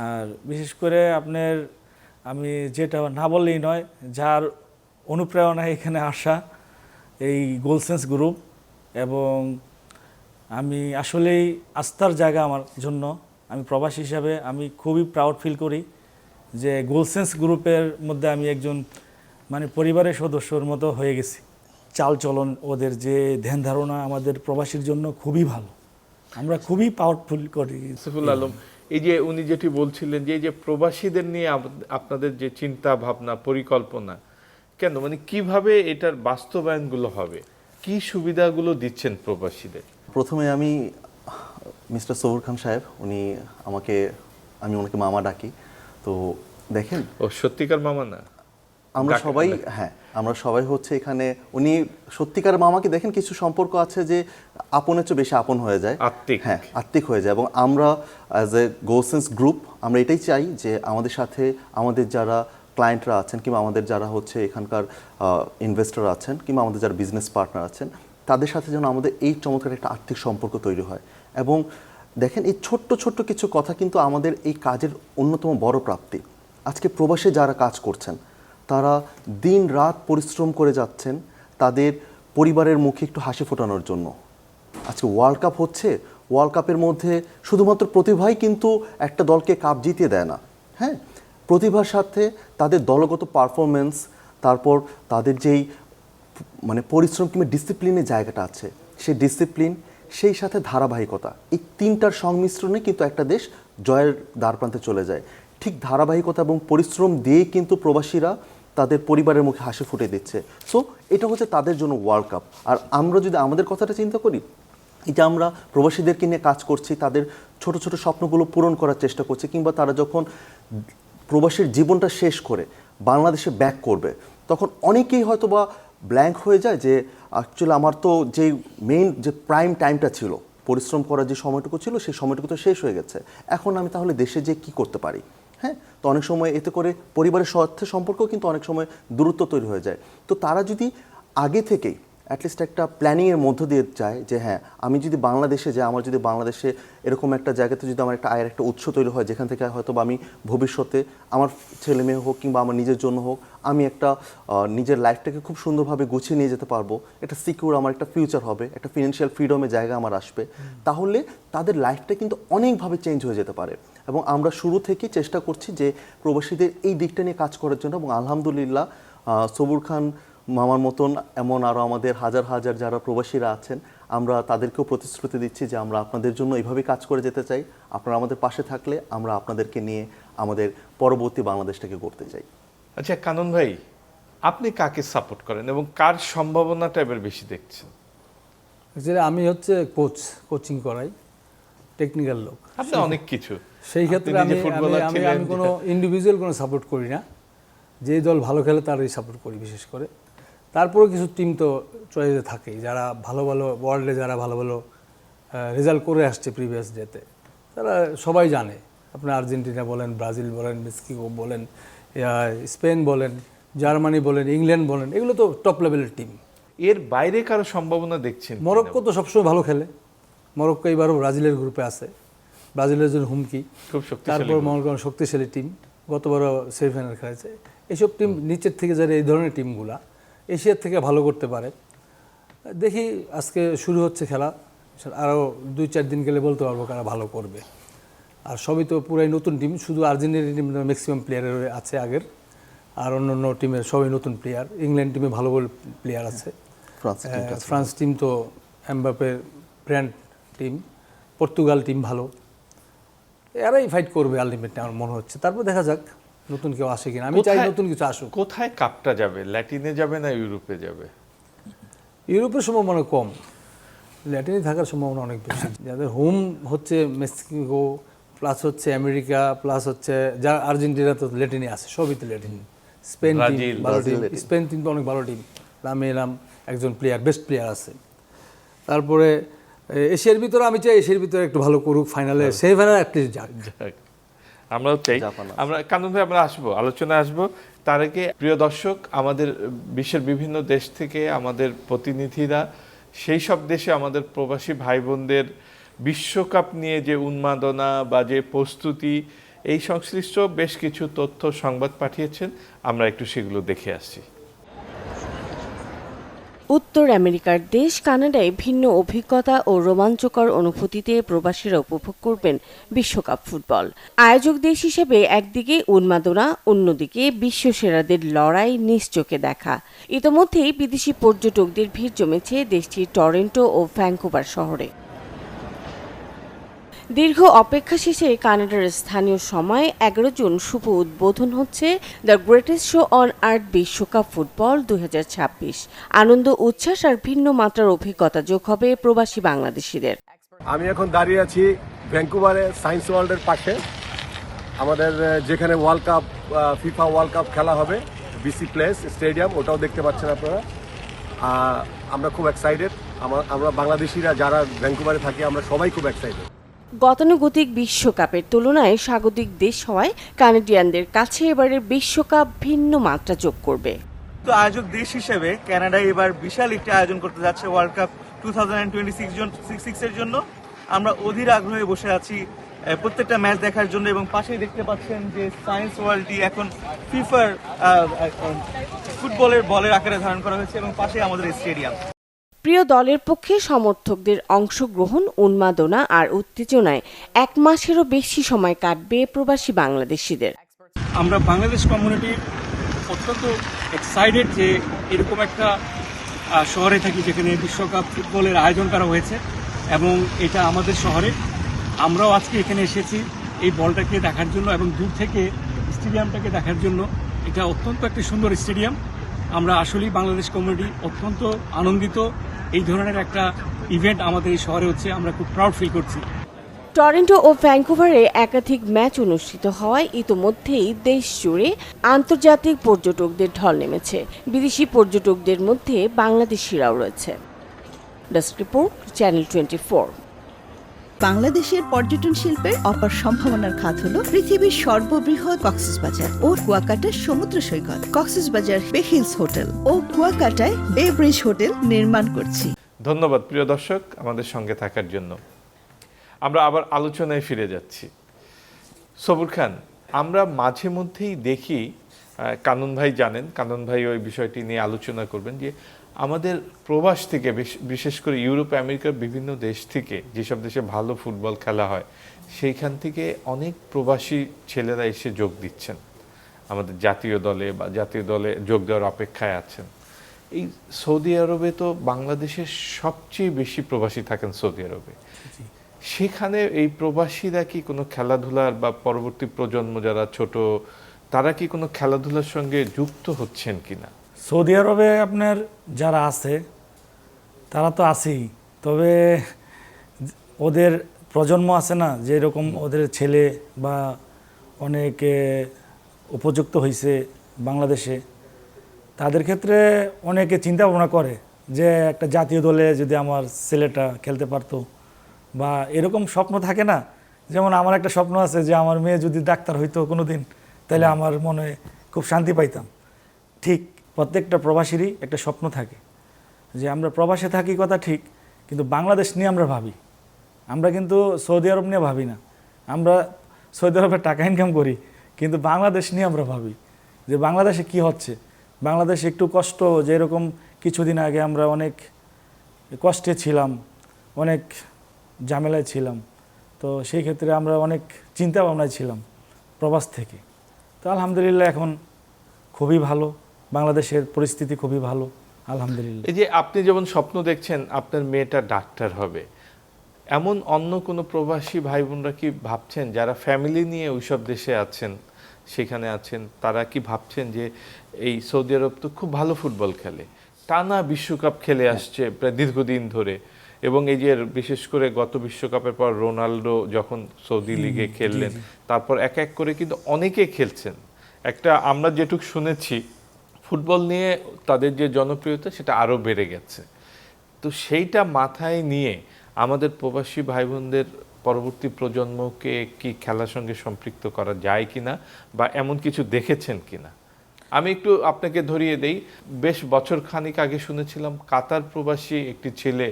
আর বিশেষ করে আপনার আমি যেটা না বললেই নয়, যার অনুপ্রেরণায় এখানে আসা এই গোলসেন্স গ্রুপ, এবং আমি আসলেই আস্থার জায়গা আমার জন্য, আমি প্রবাসী হিসাবে আমি খুবই প্রাউড ফিল করি যে গোলসেন্স গ্রুপের মধ্যে আমি একজন মানে পরিবারের সদস্যর মতো হয়ে গেছি। চালচলন ওদের যে ধ্যান ধারণা আমাদের প্রবাসীর জন্য খুবই ভালো, আমরা খুবই পাওয়ারফুল করি। সাইফুল আলম, এই যে উনি যেটি বলছিলেন যে এই যে প্রবাসীদের নিয়ে আপনাদের যে চিন্তা ভাবনা পরিকল্পনা, কেন মানে কিভাবে এটার বাস্তবায়নগুলো হবে, কি সুবিধাগুলো দিচ্ছেন প্রবাসীদের? প্রথমে আমি মিস্টার সবুর খান সাহেব, আমি ওনাকে মামা ডাকি। তো দেখেন, ও সত্যিকার মামা না, আমরা সবাই হচ্ছে এখানে, উনি সত্যিকার মামাকে দেখেন কিছু সম্পর্ক আছে যে আপনের চেয়ে বেশি আপন হয়ে যায়, আত্মিক। হ্যাঁ আত্মিক হয়ে যায়। এবং আমরা অ্যাজ এ গোলসেন্স গ্রুপ আমরা এটাই চাই যে আমাদের সাথে আমাদের যারা ক্লায়েন্টরা আছেন কিংবা আমাদের যারা হচ্ছে এখানকার ইনভেস্টর আছেন কিংবা আমাদের যারা বিজনেস পার্টনার আছেন তাদের সাথে যেন আমাদের এই চমৎকার একটা আর্থিক সম্পর্ক তৈরি হয়। এবং দেখেন এই ছোট্ট ছোট্ট কিছু কথা কিন্তু আমাদের এই কাজের অন্যতম বড় প্রাপ্তি। আজকে প্রবাসে যারা কাজ করছেন তারা দিন রাত পরিশ্রম করে যাচ্ছেন তাদের পরিবারের মুখে একটু হাসি ফোটানোর জন্য। আজকে ওয়ার্ল্ড কাপ হচ্ছে, ওয়ার্ল্ড কাপের মধ্যে শুধুমাত্র প্রতিভাই কিন্তু একটা দলকে কাপ জিতিয়ে দেয় না, হ্যাঁ, প্রতিভার সাথে তাদের দলগত পারফরমেন্স, তারপর তাদের যেই মানে পরিশ্রম কিংবা ডিসিপ্লিনের জায়গাটা আছে, সেই ডিসিপ্লিন, সেই সাথে ধারাবাহিকতা, এই তিনটার সংমিশ্রণে কিন্তু একটা দেশ জয়ের দ্বারপ্রান্তে চলে যায়। ঠিক ধারাবাহিকতা এবং পরিশ্রম দিয়ে কিন্তু প্রবাসীরা তাদের পরিবারের মুখে হাসি ফুটে দিচ্ছে। সো এটা হচ্ছে তাদের জন্য ওয়ার্ল্ড কাপ। আর আমরা যদি আমাদের কথাটা চিন্তা করি, এটা আমরা প্রবাসীদেরকে নিয়ে কাজ করছি, তাদের ছোট ছোট স্বপ্নগুলো পূরণ করার চেষ্টা করছি, কিংবা তারা যখন প্রবাসীর জীবনটা শেষ করে বাংলাদেশে ব্যাক করবে তখন অনেকেই হয়তো বা ব্ল্যাঙ্ক হয়ে যায় যে অ্যাকচুয়ালি আমার তো যে মেইন যে প্রাইম টাইমটা ছিল, পরিশ্রম করার যে সময়টুকু ছিল সেই সময়টুকু তো শেষ হয়ে গেছে, এখন আমি তাহলে দেশে যে কি করতে পারি। হ্যাঁ, তো অনেক সময় এতে করে পরিবারের সাথে সম্পর্ক কিন্তু অনেক সময় দূরত্ব তৈরি হয়ে যায়। তো তারা যদি আগে থেকেই অ্যাটলিস্ট একটা প্ল্যানিংয়ের মধ্য দিয়ে যায় যে হ্যাঁ আমি যদি বাংলাদেশে যাই, আমার যদি বাংলাদেশে এরকম একটা জায়গাতে যদি আমার একটা আয়ের একটা উৎস তৈরি হয় যেখান থেকে হয়তো বা আমি ভবিষ্যতে আমার ছেলে মেয়ে হোক কিংবা আমার নিজের জন্য হোক আমি একটা নিজের লাইফটাকে খুব সুন্দরভাবে গুছিয়ে নিয়ে যেতে পারবো, একটা সিকিউর আমার একটা ফিউচার হবে, একটা ফিনান্সিয়াল ফ্রিডমের জায়গা আমার আসবে, তাহলে তাদের লাইফটা কিন্তু অনেকভাবে চেঞ্জ হয়ে যেতে পারে। এবং আমরা শুরু থেকেই চেষ্টা করছি যে প্রবাসীদের এই দিকটা নিয়ে কাজ করার জন্য। এবং আলহামদুলিল্লাহ সবুর খান মামার মতন এমন আরও আমাদের হাজার হাজার যারা প্রবাসীরা আছেন, আমরা তাদেরকেও প্রতিশ্রুতি দিচ্ছি যে আমরা আপনাদের জন্য এইভাবেই কাজ করে যেতে চাই। আপনারা আমাদের পাশে থাকলে আমরা আপনাদেরকে নিয়ে আমাদের পরবর্তী বাংলাদেশটাকে গড়তে চাই। আচ্ছা কানন ভাই, আপনি কাকে সাপোর্ট করেন এবং কার সম্ভাবনাটা এবার বেশি দেখছেন? অ্যাকচুয়ালি আমি হচ্ছে কোচিং করাই, টেকনিক্যাল লোক, আপনি অনেক কিছু, সেই ক্ষেত্রে আপনি নিজে ফুটবলার আমি ছিলেন, কোনো ইন্ডিভিজুয়াল কোনো সাপোর্ট করি না, যে দল ভালো খেলে তারই সাপোর্ট করি বিশেষ করে। তারপরে কিছু টিম তো চয়েসে থাকেই, যারা ভালো ভালো ওয়ার্ল্ডে যারা ভালো ভালো রেজাল্ট করে আসছে প্রিভিয়াস ডেতে, তারা সবাই জানে। আপনার আর্জেন্টিনা বলেন, ব্রাজিল বলেন, মেক্সিকো বলেন, স্পেন বলেন, জার্মানি বলেন, ইংল্যান্ড বলেন, এগুলো তো টপ লেভেলের টিম। এর বাইরে কারো সম্ভাবনা দেখছেন কিনা? মরক্কো তো সবসময় ভালো খেলে, মরক্কো এবারও ব্রাজিলের গ্রুপে আছে, ব্রাজিলের জন্য হুমকি। খুব শক্তিশালী তারপর মরক্কো শক্তিশালী টিম, গতবারও সেমিফাইনাল খেলেছে। এইসব টিম নিচের থেকে যারা এই ধরনের টিমগুলা এশিয়ার থেকে ভালো করতে পারে। দেখি আজকে শুরু হচ্ছে খেলা, আরও 2-4 দিন গেলে বলতে পারবো কারা ভালো করবে। আর সবই তো পুরাই নতুন টিম, শুধু আর্জেন্টিনা টিম ম্যাক্সিমাম প্লেয়ারের আছে আগের, আর অন্য টিমের সবাই নতুন প্লেয়ার। ইংল্যান্ড টিমে ভালো ভালো প্লেয়ার আছে, ফ্রান্স টিম তো এমবাপের ব্র্যান্ড টিম, পর্তুগাল টিম ভালো, এরাই ফাইট করবে আলটিমেটলি আমার মনে হচ্ছে। তারপর দেখা যাক নতুন কেউ আসে কিনা, আমি চাই নতুন কিছু আসুক। কোথায় কাপটা যাবে, ল্যাটিনে যাবে না ইউরোপে যাবে? ইউরোপের সম্ভাবনা কম, ল্যাটিনে থাকার সম্ভাবনা অনেক বেশি। যাদের হোম হচ্ছে মেক্সিকো, প্লাস হচ্ছে আমেরিকা, প্লাস হচ্ছে যা আর্জেন্টিনা তো ল্যাটিনে আছে, সবই তো ল্যাটিন। স্পেন টিম ভালো টিম, স্পেন টিম তো অনেক ভালো টিম, লাম একজন প্লেয়ার, বেস্ট প্লেয়ার আছে। তারপরে এশিয়ার ভিতরে আমি চাই এশিয়ার ভিতরে একটু ভালো করুক, ফাইনালে সেমিফাইনাল অ্যাটলিস্ট যাক। আমরাও চাই। আমরা কানুন ভাই আমরা আসবো, আলোচনায় আসবো। তার আগে প্রিয় দর্শক, আমাদের বিশ্বের বিভিন্ন দেশ থেকে আমাদের প্রতিনিধিরা সেই সব দেশে আমাদের প্রবাসী ভাই বোনদের বিশ্বকাপ নিয়ে যে উন্মাদনা বা যে প্রস্তুতি, এই সংশ্লিষ্ট বেশ কিছু তথ্য সংবাদ পাঠিয়েছেন, আমরা একটু সেগুলো দেখে আসছি। উত্তর আমেরিকার দেশ কানাডায় ভিন্ন অভিজ্ঞতা ও রোমাঞ্চকর অনুভূতিতে প্রবাসীরা উপভোগ করবেন বিশ্বকাপ ফুটবল। আয়োজক দেশ হিসেবে একদিকে উন্মাদনা, অন্যদিকে বিশ্বসেরাদের লড়াই নিজ চোখে দেখা। ইতোমধ্যেই বিদেশি পর্যটকদের ভিড় জমেছে দেশটির টরন্টো ও ভ্যাঙ্কুভার শহরে। দীর্ঘ অপেক্ষা শেষে কানাডার স্থানীয় সময় 11 জুন শুভ উদ্বোধন হচ্ছে the greatest show on earth বিশ্বকাপ ফুটবল 2026। আনন্দ, উচ্ছ্বাস আর ভিন্ন মাত্রার অভিজ্ঞতা যোগ হবে প্রবাসী বাংলাদেশিদের। আমি এখন দাঁড়িয়ে আছি ভ্যাঙ্কুভারে সায়েন্স ওয়ার্ল্ডের পাশে, আমাদের যেখানে world cup, FIFA world cup খেলা হবে, বিসি প্লেস স্টেডিয়াম, ওটাও দেখতে পাচ্ছেন আপনারা। আমরা খুব এক্সাইটেড, আমরা বাংলাদেশিরা যারা ভ্যাঙ্কুভারে থাকি আমরা সবাই খুব এক্সাইটেড। গতানুগতিক বিশ্বকাপের তুলনায় স্বাগতিক দেশ হওয়ায় কানাডিয়ানদের কাছে এবারের বিশ্বকাপ ভিন্ন মাত্রা যোগ করবে। তো আয়োজক দেশ হিসেবে কানাডা এবার বিশাল একটি আয়োজন করতে যাচ্ছে ওয়ার্ল্ড কাপ 2026 এর জন্য। আমরা অধীর আগ্রহে বসে আছি প্রত্যেকটা ম্যাচ দেখার জন্য, এবং পাশেই দেখতে পাচ্ছেন যে সায়েন্স ওয়ার্ল্ডটি এখন ফিফার ফুটবলের বলের আকারে ধারণ করা হয়েছে, এবং পাশে আমাদের স্টেডিয়াম। প্রিয় দলের পক্ষে সমর্থকদের অংশগ্রহণ, উন্মাদনা আর উত্তেজনায় 1 মাসেরও বেশি সময় কাটবে প্রবাসী বাংলাদেশিদের। আমরা বাংলাদেশ কমিউনিটি অত্যন্ত এক্সাইটেড যে এরকম একটা শহরে থাকি যেখানে বিশ্বকাপ ফুটবলের আয়োজন করা হয়েছে, এবং এটা আমাদের শহরে। আমরাও আজকে এখানে এসেছি এই বলটাকে দেখার জন্য এবং দূর থেকে স্টেডিয়ামটাকে দেখার জন্য। এটা অত্যন্ত একটা সুন্দর স্টেডিয়াম। আমরা আসলেই বাংলাদেশ কমিউনিটি অত্যন্ত আনন্দিত এই ধরনের একটা ইভেন্ট আমাদের এই শহরে হচ্ছে, আমরা খুব প্রাউড ফিল করছি। টরন্টো ও ভ্যাঙ্কুভারে একাধিক ম্যাচ অনুষ্ঠিত হওয়ায় ইতোমধ্যেই দেশ জুড়ে আন্তর্জাতিক পর্যটকদের ঢল নেমেছে। বিদেশি পর্যটকদের মধ্যে বাংলাদেশিরাও রয়েছে। Desk report, channel 24। বাংলাদেশের পর্যটন শিল্পের অপার সম্ভাবনার খাত হলো পৃথিবীর সর্ববৃহৎ কক্সবাজার ও কুয়াকাটার সমুদ্র সৈকত। কক্সবাজার বে হিলস হোটেল ও কুয়াকাটায় বে ব্রিজ হোটেল নির্মাণ করছি। ধন্যবাদ প্রিয় দর্শক আমাদের সঙ্গে থাকার জন্য। আমরা আবার আলোচনায় ফিরে যাচ্ছি। সবুর খান, আমরা মাঝে মধ্যেই দেখি, কানুন ভাই জানেন, কানুন ভাই ওই বিষয়টি নিয়ে আলোচনা করবেন, যে আমাদের প্রবাস থেকে বিশেষ করে ইউরোপ আমেরিকার বিভিন্ন দেশ থেকে, যেসব দেশে ভালো ফুটবল খেলা হয়, সেইখান থেকে অনেক প্রবাসী ছেলেরা এসে যোগ দিচ্ছেন আমাদের জাতীয় দলে, বা জাতীয় দলে যোগ দেওয়ার অপেক্ষায় আছেন। এই সৌদি আরবে তো বাংলাদেশের সবচেয়ে বেশি প্রবাসী থাকেন সৌদি আরবে। সেখানে এই প্রবাসীরা কি কোনো খেলাধুলার, বা পরবর্তী প্রজন্ম যারা ছোট, তারা কি কোনো খেলাধুলার সঙ্গে যুক্ত হচ্ছেন কিনা? সৌদি আরবে আপনার যারা আছে তারা তো আছেই, তবে ওদের প্রজন্ম আছে না, যেরকম ওদের ছেলে বা অনেকে উপযুক্ত হয়েছে বাংলাদেশে, তাদের ক্ষেত্রে অনেকে চিন্তা ভাবনা করে যে একটা জাতীয় দলে যদি আমার ছেলেটা খেলতে পারতো, বা এরকম স্বপ্ন থাকে না। যেমন আমার একটা স্বপ্ন আছে যে আমার মেয়ে যদি ডাক্তার হইতো কোনো দিন, তাহলে আমার মনে খুব শান্তি পাইতাম। ঠিক প্রত্যেকটা প্রবাসীরই একটা স্বপ্ন থাকে যে আমরা প্রবাসে থাকি কথা ঠিক, কিন্তু বাংলাদেশ নিয়ে আমরা ভাবি। আমরা কিন্তু সৌদি আরব নিয়ে ভাবি না। আমরা সৌদি আরবে টাকা ইনকাম করি, কিন্তু বাংলাদেশ নিয়ে আমরা ভাবি যে বাংলাদেশে কি হচ্ছে। বাংলাদেশে একটু কষ্ট, যেরকম কিছুদিন আগে আমরা অনেক কষ্টে ছিলাম, অনেক ঝামেলায় ছিলাম, তো সেই ক্ষেত্রে আমরা অনেক চিন্তা ভাবনায় ছিলাম প্রবাস থেকে। তো আলহামদুলিল্লাহ এখন খুবই ভালো, বাংলাদেশের পরিস্থিতি খুবই ভালো আলহামদুলিল্লাহ। এই যে আপনি যেমন স্বপ্ন দেখছেন আপনার মেয়েটা ডাক্তার হবে, এমন অন্য কোনো প্রবাসী ভাই বোনরা কি ভাবছেন যারা ফ্যামিলি নিয়ে ওইসব দেশে আছেন, সেখানে আছেন, তারা কি ভাবছেন যে এই সৌদি আরব তো খুব ভালো ফুটবল খেলে, টানা বিশ্বকাপ খেলে আসছে প্রায় দীর্ঘদিন ধরে, এবং এই যে বিশেষ করে গত বিশ্বকাপের পর রোনাল্ডো যখন সৌদি লিগে খেললেন, তারপর এক এক করে কিন্তু অনেকে খেলছেন। একটা আমরা যেটুকু শুনেছি ফুটবল নিয়ে তাদের যে জনপ্রিয়তা সেটা আরও বেড়ে গেছে। তো সেইটা মাথায় নিয়ে আমাদের প্রবাসী ভাই বোনদের পরবর্তী প্রজন্মকে কি খেলার সঙ্গে সম্পৃক্ত করা যায় কিনা, বা এমন কিছু দেখেছেন কিনা? আমি একটু আপনাকে ধরিয়ে দেই, বেশ বছর খানিক আগে শুনেছিলাম কাতার প্রবাসী একটি ছেলে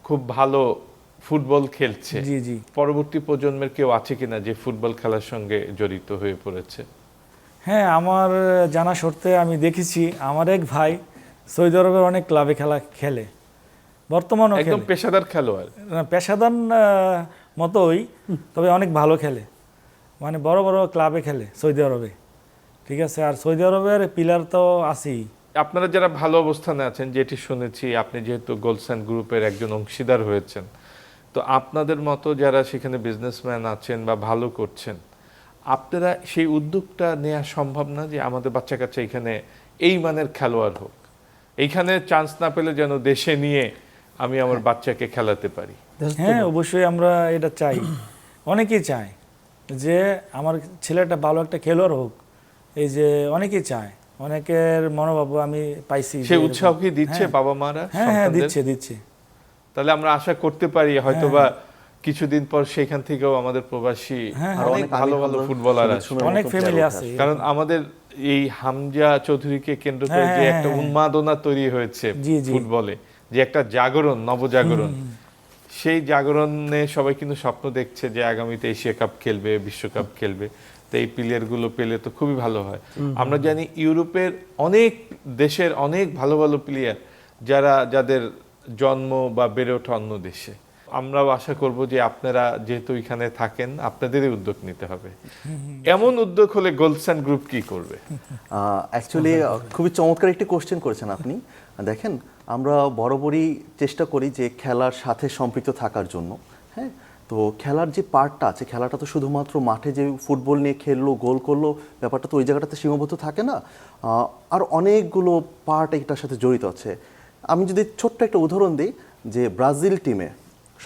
খুব ভালো ফুটবল খেলছে। জি জি। পরবর্তী প্রজন্মের কেউ আছে কিনা যে ফুটবল খেলার সঙ্গে জড়িত হয়ে পড়েছে? হ্যাঁ, আমার জানা সত্ত্বে আমি দেখেছি আমার এক ভাই সৌদি আরবের অনেক ক্লাবে খেলে, বর্তমানেও একদম খেলে। পেশাদার খেলোয়াড়, পেশাদার মতোই, তবে অনেক ভালো খেলে, মানে বড় বড় ক্লাবে খেলে সৌদি আরবে। ঠিক আছে, আর সৌদি আরবের পিলার তো আছেই। আপনারা যারা ভালো অবস্থানে আছেন, যেটি শুনেছি আপনি যেহেতু গোলসান গ্রুপের একজন অংশীদার হয়েছেন, তো আপনাদের মতো যারা সেখানে বিজনেসম্যান আছেন বা ভালো করছেন, আপনারা সেই উদ্যোগটা নেওয়া সম্ভব না যে আমাদের বাচ্চা কাচ্চা এখানে এই মানের খেলোয়াড় হোক, এইখানে চান্স না পেলে যেন দেশে নিয়ে আমি আমার বাচ্চাকে খেলাতে পারি? হ্যাঁ, অবশ্যই আমরা এটা চাই, অনেকেই চায় যে আমার ছেলেটা ভালো একটা খেলোয়াড় হোক। এই যে অনেকেই চায়, অনেকের মনোভাব আমি পাইছি। সেই উৎসাহ কি দিচ্ছে বাবা মারা? হ্যাঁ, দিচ্ছে। তাহলে আমরা আশা করতে পারি হয়তোবা কিছুদিন পর সেখান থেকেও আমাদের প্রবাসী অনেক ভালো ভালো ফুটবলার আছে, অনেক ফ্যামিলি আছে। কারণ আমাদের এই হামজা চৌধুরীকে কেন্দ্র করে যে একটা উন্মাদনা তৈরি হয়েছে ফুটবলে, যে একটা জাগরণ, নবজাগরণ, সেই জাগরণে সবাই কিন্তু স্বপ্ন দেখছে যে আগামীতে এশিয়া কাপ খেলবে, বিশ্বকাপ খেলবে। তো এই প্লেয়ারগুলো পেলে তো খুবই ভালো হয়। আমরা জানি ইউরোপের অনেক দেশের অনেক ভালো ভালো প্লেয়ার যাদের জন্ম বা বেড়ে ওঠা অন্য দেশে। আমরাও আশা করব যে আপনারা যেহেতু এখানে থাকেন আপনাদেরই উদ্যোগ নিতে হবে। এমন উদ্যোগ হলে গোলসান গ্রুপ কি করবে? অ্যাকচুয়ালি খুবই চমৎকার একটি কোশ্চেন করেছেন আপনি। দেখেন, আমরা বরাবরই চেষ্টা করি যে খেলার সাথে সম্পৃক্ত থাকার জন্য। হ্যাঁ, তো খেলার যে পার্টটা আছে, খেলাটা তো শুধুমাত্র মাঠে যে ফুটবল নিয়ে খেললো, গোল করলো, ব্যাপারটা তো ওই জায়গাটাতে সীমাবদ্ধ থাকে না। আর অনেকগুলো পার্ট এটার সাথে জড়িত আছে। আমি যদি ছোট্ট একটা উদাহরণ দিই, যে ব্রাজিল টিমে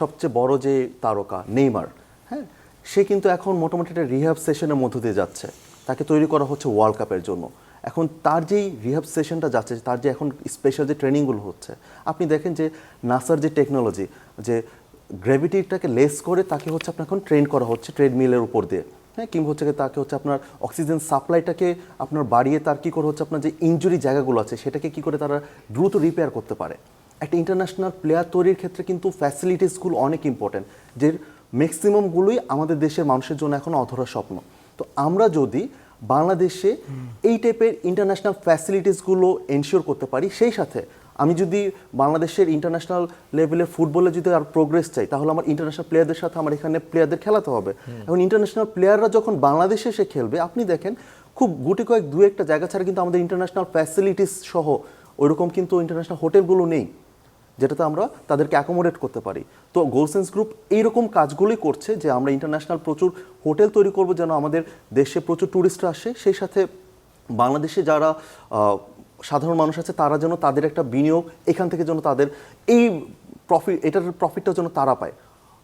সবচেয়ে বড় যে তারকা নেইমার, হ্যাঁ, সে কিন্তু এখন মোটামুটি একটা রিহ্যাব সেশনের মধ্য দিয়ে যাচ্ছে। তাকে তৈরি করা হচ্ছে ওয়ার্ল্ড কাপের জন্য। এখন তার যেই রিহ্যাব সেশনটা যাচ্ছে, তার যে এখন স্পেশাল যে ট্রেনিংগুলো হচ্ছে, আপনি দেখেন যে নাসার যে টেকনোলজি, যে গ্র্যাভিটিটাকে লেস করে তাকে হচ্ছে আপনার এখন ট্রেন করা হচ্ছে ট্রেডমিলের উপর দিয়ে। হ্যাঁ, কিংবা হচ্ছে তাকে হচ্ছে আপনার অক্সিজেন সাপ্লাইটাকে আপনার বাড়িয়ে তার কী করে হচ্ছে আপনার যে ইনজুরি জায়গাগুলো আছে সেটাকে কী করে তারা দ্রুত রিপেয়ার করতে পারে। একটা ইন্টারন্যাশনাল প্লেয়ার তৈরির ক্ষেত্রে কিন্তু ফ্যাসিলিটিসগুলো অনেক ইম্পর্টেন্ট, যে ম্যাক্সিমামগুলোই আমাদের দেশের মানুষের জন্য এখন অধরা স্বপ্ন। তো আমরা যদি বাংলাদেশে এই টাইপের ইন্টারন্যাশনাল ফ্যাসিলিটিসগুলো এনশিওর করতে পারি, সেই সাথে আমি যদি বাংলাদেশের ইন্টারন্যাশনাল লেভেলের ফুটবলে যদি আর প্রোগ্রেস চাই, তাহলে আমার ইন্টারন্যাশনাল প্লেয়ারদের সাথে আমার এখানে প্লেয়ারদের খেলাতে হবে। এখন ইন্টারন্যাশনাল প্লেয়াররা যখন বাংলাদেশে এসে খেলবে, আপনি দেখেন খুব গুটি কয়েক দু একটা জায়গা ছাড়া কিন্তু আমাদের ইন্টারন্যাশনাল ফ্যাসিলিটিস সহ ওইরকম কিন্তু ইন্টারন্যাশনাল হোটেলগুলো নেই যেটাতে আমরা তাদেরকে অ্যাকোমোডেট করতে পারি। তো গোলসেন্স গ্রুপ এইরকম কাজগুলোই করছে, যে আমরা ইন্টারন্যাশনাল প্রচুর হোটেল তৈরি করব যেন আমাদের দেশে প্রচুর ট্যুরিস্টরা আসে, সেই সাথে বাংলাদেশে যারা সাধারণ মানুষ আছে তারা যেন তাদের একটা বিনিয়োগ এখান থেকে যেন তাদের এই এটার প্রফিটটা যেন তারা পায়।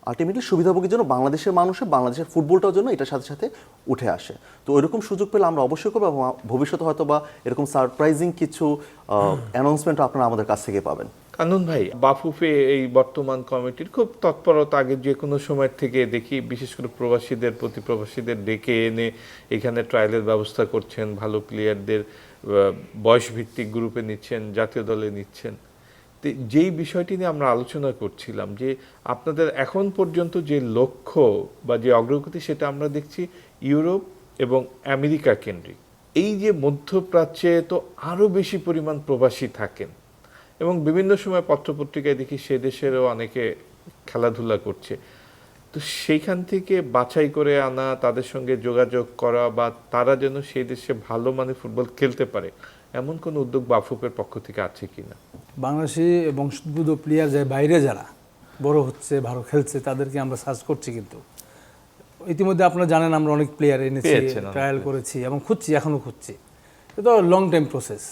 আলটিমেটলি সুবিধাভোগীর জন্য বাংলাদেশের মানুষের, বাংলাদেশের ফুটবলটার জন্য এটার সাথে সাথে উঠে আসে। তো ওইরকম সুযোগ পেলে আমরা অবশ্যই করবো, এবং ভবিষ্যতে হয়তো বা এরকম সারপ্রাইজিং কিছু অ্যানাউন্সমেন্ট আপনারা আমাদের কাছ থেকে পাবেন। কানন ভাই, বাফুফে এই বর্তমান কমিটির খুব তৎপরতা আগে যে কোনো সময় থেকে দেখি, বিশেষ করে প্রবাসীদের ডেকে এনে এখানে ট্রায়ালের ব্যবস্থা করছেন, ভালো প্লেয়ারদের বয়স ভিত্তিক গ্রুপে নিচ্ছেন, জাতীয় দলে নিচ্ছেন। তো যেই বিষয়টি নিয়ে আমরা আলোচনা করছিলাম যে আপনাদের এখন পর্যন্ত যে লক্ষ্য বা যে অগ্রগতি সেটা আমরা দেখছি ইউরোপ এবং আমেরিকা কেন্দ্রিক। এই যে মধ্যপ্রাচ্যে তো আরও বেশি পরিমাণ প্রবাসী থাকেন এবং বিভিন্ন সময় পত্রপত্রিকায় দেখি সে দেশেরও অনেকে খেলাধুলা করছে। তো সেইখান থেকে বাছাই করে আনা, তাদের সঙ্গে যোগাযোগ করা বা তারা যেন সেই দেশে ভালো মানের ফুটবল খেলতে পারে, এমন কোনো উদ্যোগ বাফুফের পক্ষ থেকে আছে কিনা? বাংলাদেশি বংশোদ্ভূত প্লেয়ার যায় বাইরে যারা বড় হচ্ছে ভালো খেলছে তাদেরকে আমরা সার্চ করছি, কিন্তু ইতিমধ্যে আপনারা জানেন আমরা অনেক প্লেয়ার এনেছি, ট্রায়াল করেছি এবং খুঁজছি, এখনও খুঁজছি। এটা লং টাইম প্রসেস,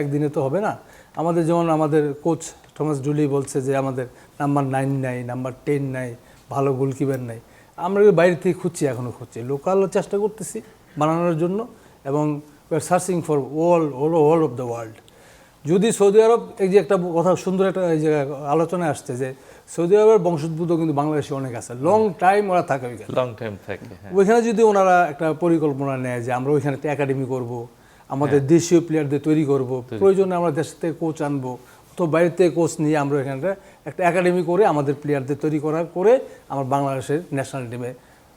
একদিনে তো হবে না। আমাদের যেমন আমাদের কোচ থমাস ডুলি বলছে যে আমাদের নাম্বার 9 নাই, নাম্বার 10 নাই, ভালো গোলকিপার নাই। আমরা বাইরে থেকে খুঁজছি, এখনও খুঁজছি, লোকাল চেষ্টা করতেছি বানানোর জন্য এবং we are searching for all of the world. যদি সৌদি আরব, এই যে একটা কথা সুন্দর একটা এই জায়গায় আলোচনায় আসছে যে সৌদি আরবের বংশোদ্ভূত কিন্তু বাংলাদেশে অনেক আছে, লং টাইম ওরা থাকে ওইখানে, লং টাইম থাকে। ওইখানে যদি ওনারা একটা পরিকল্পনা নেয় যে আমরা ওইখানে একটা একাডেমি করব, আমাদের দেশীয় প্লেয়ারদের তৈরি করব, প্রয়োজনে আমরা দেশ থেকে কোচ আনবো, তো বাইরে থেকে কোচ নিয়ে আমরা এখানটা একটা একাডেমি করে আমাদের প্লেয়ারদের তৈরি করে আমার বাংলাদেশের ন্যাশনাল টিমে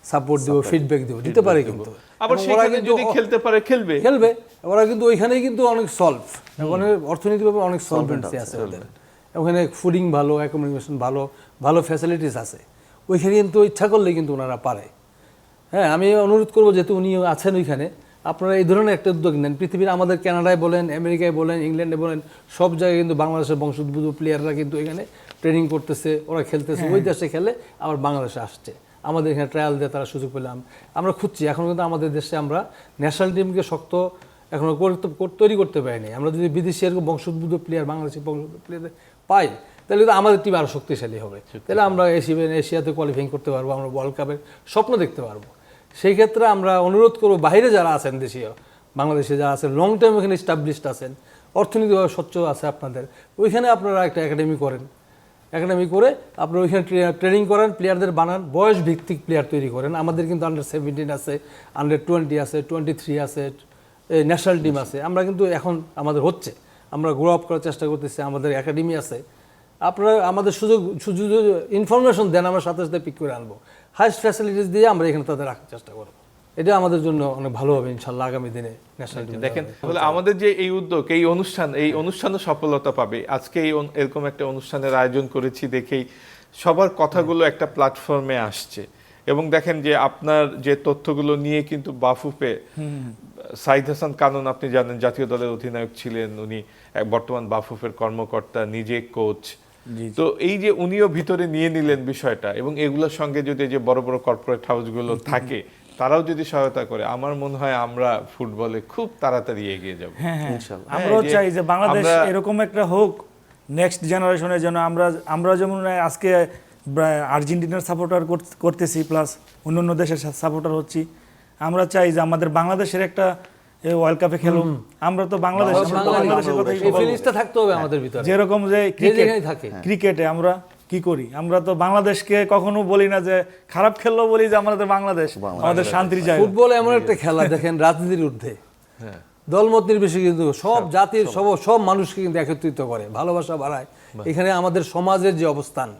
সাপোর্ট দেবো, ফিডব্যাক দেবো, দিতে পারে। কিন্তু আবার সেখানে যদি খেলতে পারে খেলবে ওরা কিন্তু ওইখানেই কিন্তু অনেক সলভ, ওখানে অর্থনৈতিকভাবে অনেক সলভেন্সি আছে ওদের, ওখানে ফুডিং ভালো, অ্যাকোমোডেশন ভালো, ভালো ফ্যাসিলিটিস আছে, ওইখানে কিন্তু ইচ্ছা করলে কিন্তু ওনারা পারে। হ্যাঁ, আমি অনুরোধ করবো যেহেতু উনি আছেন ওইখানে, আপনারা এই ধরনের একটা উদ্যোগ নেন। পৃথিবীর আমাদের কানাডায় বলেন, আমেরিকায় বলেন, ইংল্যান্ডে বলেন, সব জায়গায় কিন্তু বাংলাদেশের বংশোদ্ভূত প্লেয়াররা কিন্তু এখানে ট্রেনিং করতেছে, ওরা খেলতেছে, ওই দেশে খেলে আবার বাংলাদেশে আসছে, আমাদের এখানে ট্রায়াল দিয়ে তারা সুযোগ পেলাম। আমরা খুঁজছি, এখন কিন্তু আমাদের দেশে আমরা ন্যাশনাল টিমকে শক্ত এখনও তৈরি করতে পারিনি। আমরা যদি বিদেশি এরকম বংশোদ্ভূত প্লেয়ার, বাংলাদেশি বংশোদ্ভূত প্লেয়ার পাই, তাহলে তো আমাদের টিম আরও শক্তিশালী হবে, তাহলে আমরা এশিয়াতে কোয়ালিফাইং করতে পারবো, আমরা ওয়ার্ল্ড কাপের স্বপ্ন দেখতে পারবো। সেই ক্ষেত্রে আমরা অনুরোধ করবো বাইরে যারা আছেন, দেশীয় বাংলাদেশে যারা আছেন, লং টাইম ওখানে স্টাবলিশড আছেন, অর্থনৈতিকভাবে স্বচ্ছ আছে আপনাদের, ওইখানে আপনারা একটা একাডেমি করেন, একাডেমি করে আপনারা ওইখানে ট্রেনিং করেন, প্লেয়ারদের বানান, বয়স ভিত্তিক প্লেয়ার তৈরি করেন। আমাদের কিন্তু আন্ডার-17 আছে, আন্ডার-20 আছে, 23 আছে, ন্যাশনাল টিম আছে। আমরা কিন্তু এখন আমাদের হচ্ছে, আমরা গ্রো আপ করার চেষ্টা করতেছি, আমাদের একাডেমি আছে। আপনারা আমাদের সুযোগ ইনফরমেশন দেন, আমরা সাথে সাথে পিক করে আনবো, হাইস্ট ফ্যাসিলিটিস দিয়ে আমরা এখানে তাদের রাখার চেষ্টা করবো। এটা আমাদের জন্য অনেক ভালো হবে ইনশাল্লাহ আগামী দিনে ন্যাশনাল টিম। দেখেন, তাহলে আমাদের যে এই উদ্যোগ, এই অনুষ্ঠানও সফলতা পাবে। আজকে এরকম একটা অনুষ্ঠানের আয়োজন করেছি দেখেই সবার কথাগুলো একটা প্ল্যাটফর্মে আসছে। এবং দেখেন যে আপনার যে তথ্যগুলো নিয়ে কিন্তু বাফুফে সাইদ হাসান কানন, আপনি জানেন জাতীয় দলের অধিনায়ক ছিলেন, উনি বর্তমান বাফুফের কর্মকর্তা, নিজে কোচ। তো এই যে উনিও ভিতরে নিয়ে নিলেন বিষয়টা, এবং এগুলোর সঙ্গে যদি যে বড় বড় কর্পোরেট হাউসগুলো থাকে তারাও যদি সহায়তা করে, আমার মনে হয় আমরা ফুটবলে খুব তাড়াতাড়ি এগিয়ে যাব। ইনশাআল্লাহ আমরাও চাই যে বাংলাদেশ এরকম একটা হোক, নেক্সট জেনারেশনের জন্য। আমরা যেমন আজকে আর্জেন্টিনার সাপোর্টার করতেছি, প্লাস অন্য দেশের সাপোর্টার হচ্ছি, আমরা চাই যে আমাদের বাংলাদেশের একটা ওয়ার্ল্ড কাপে খেলুক। আমরা তো বাংলাদেশের কথাই থাকতে হবে আমাদের ভিতরে, যেরকম যে ক্রিকেটে আমরা কি করি, আমরা তো বাংলাদেশকে কখনো বলি না যে খারাপ খেললো, বলি যে আমাদের বাংলাদেশ আমাদের শান্তির জায়গা। ফুটবল এমন একটা খেলা, দেখেন রাজনীতির ঊর্ধ্বে, দলমত নির্বিশেষে কিন্তু সব জাতির সব মানুষকে কিন্তু একত্রিত করে, ভালোবাসা বাড়ায়। এখানে আমাদের সমাজের যে অবস্থান,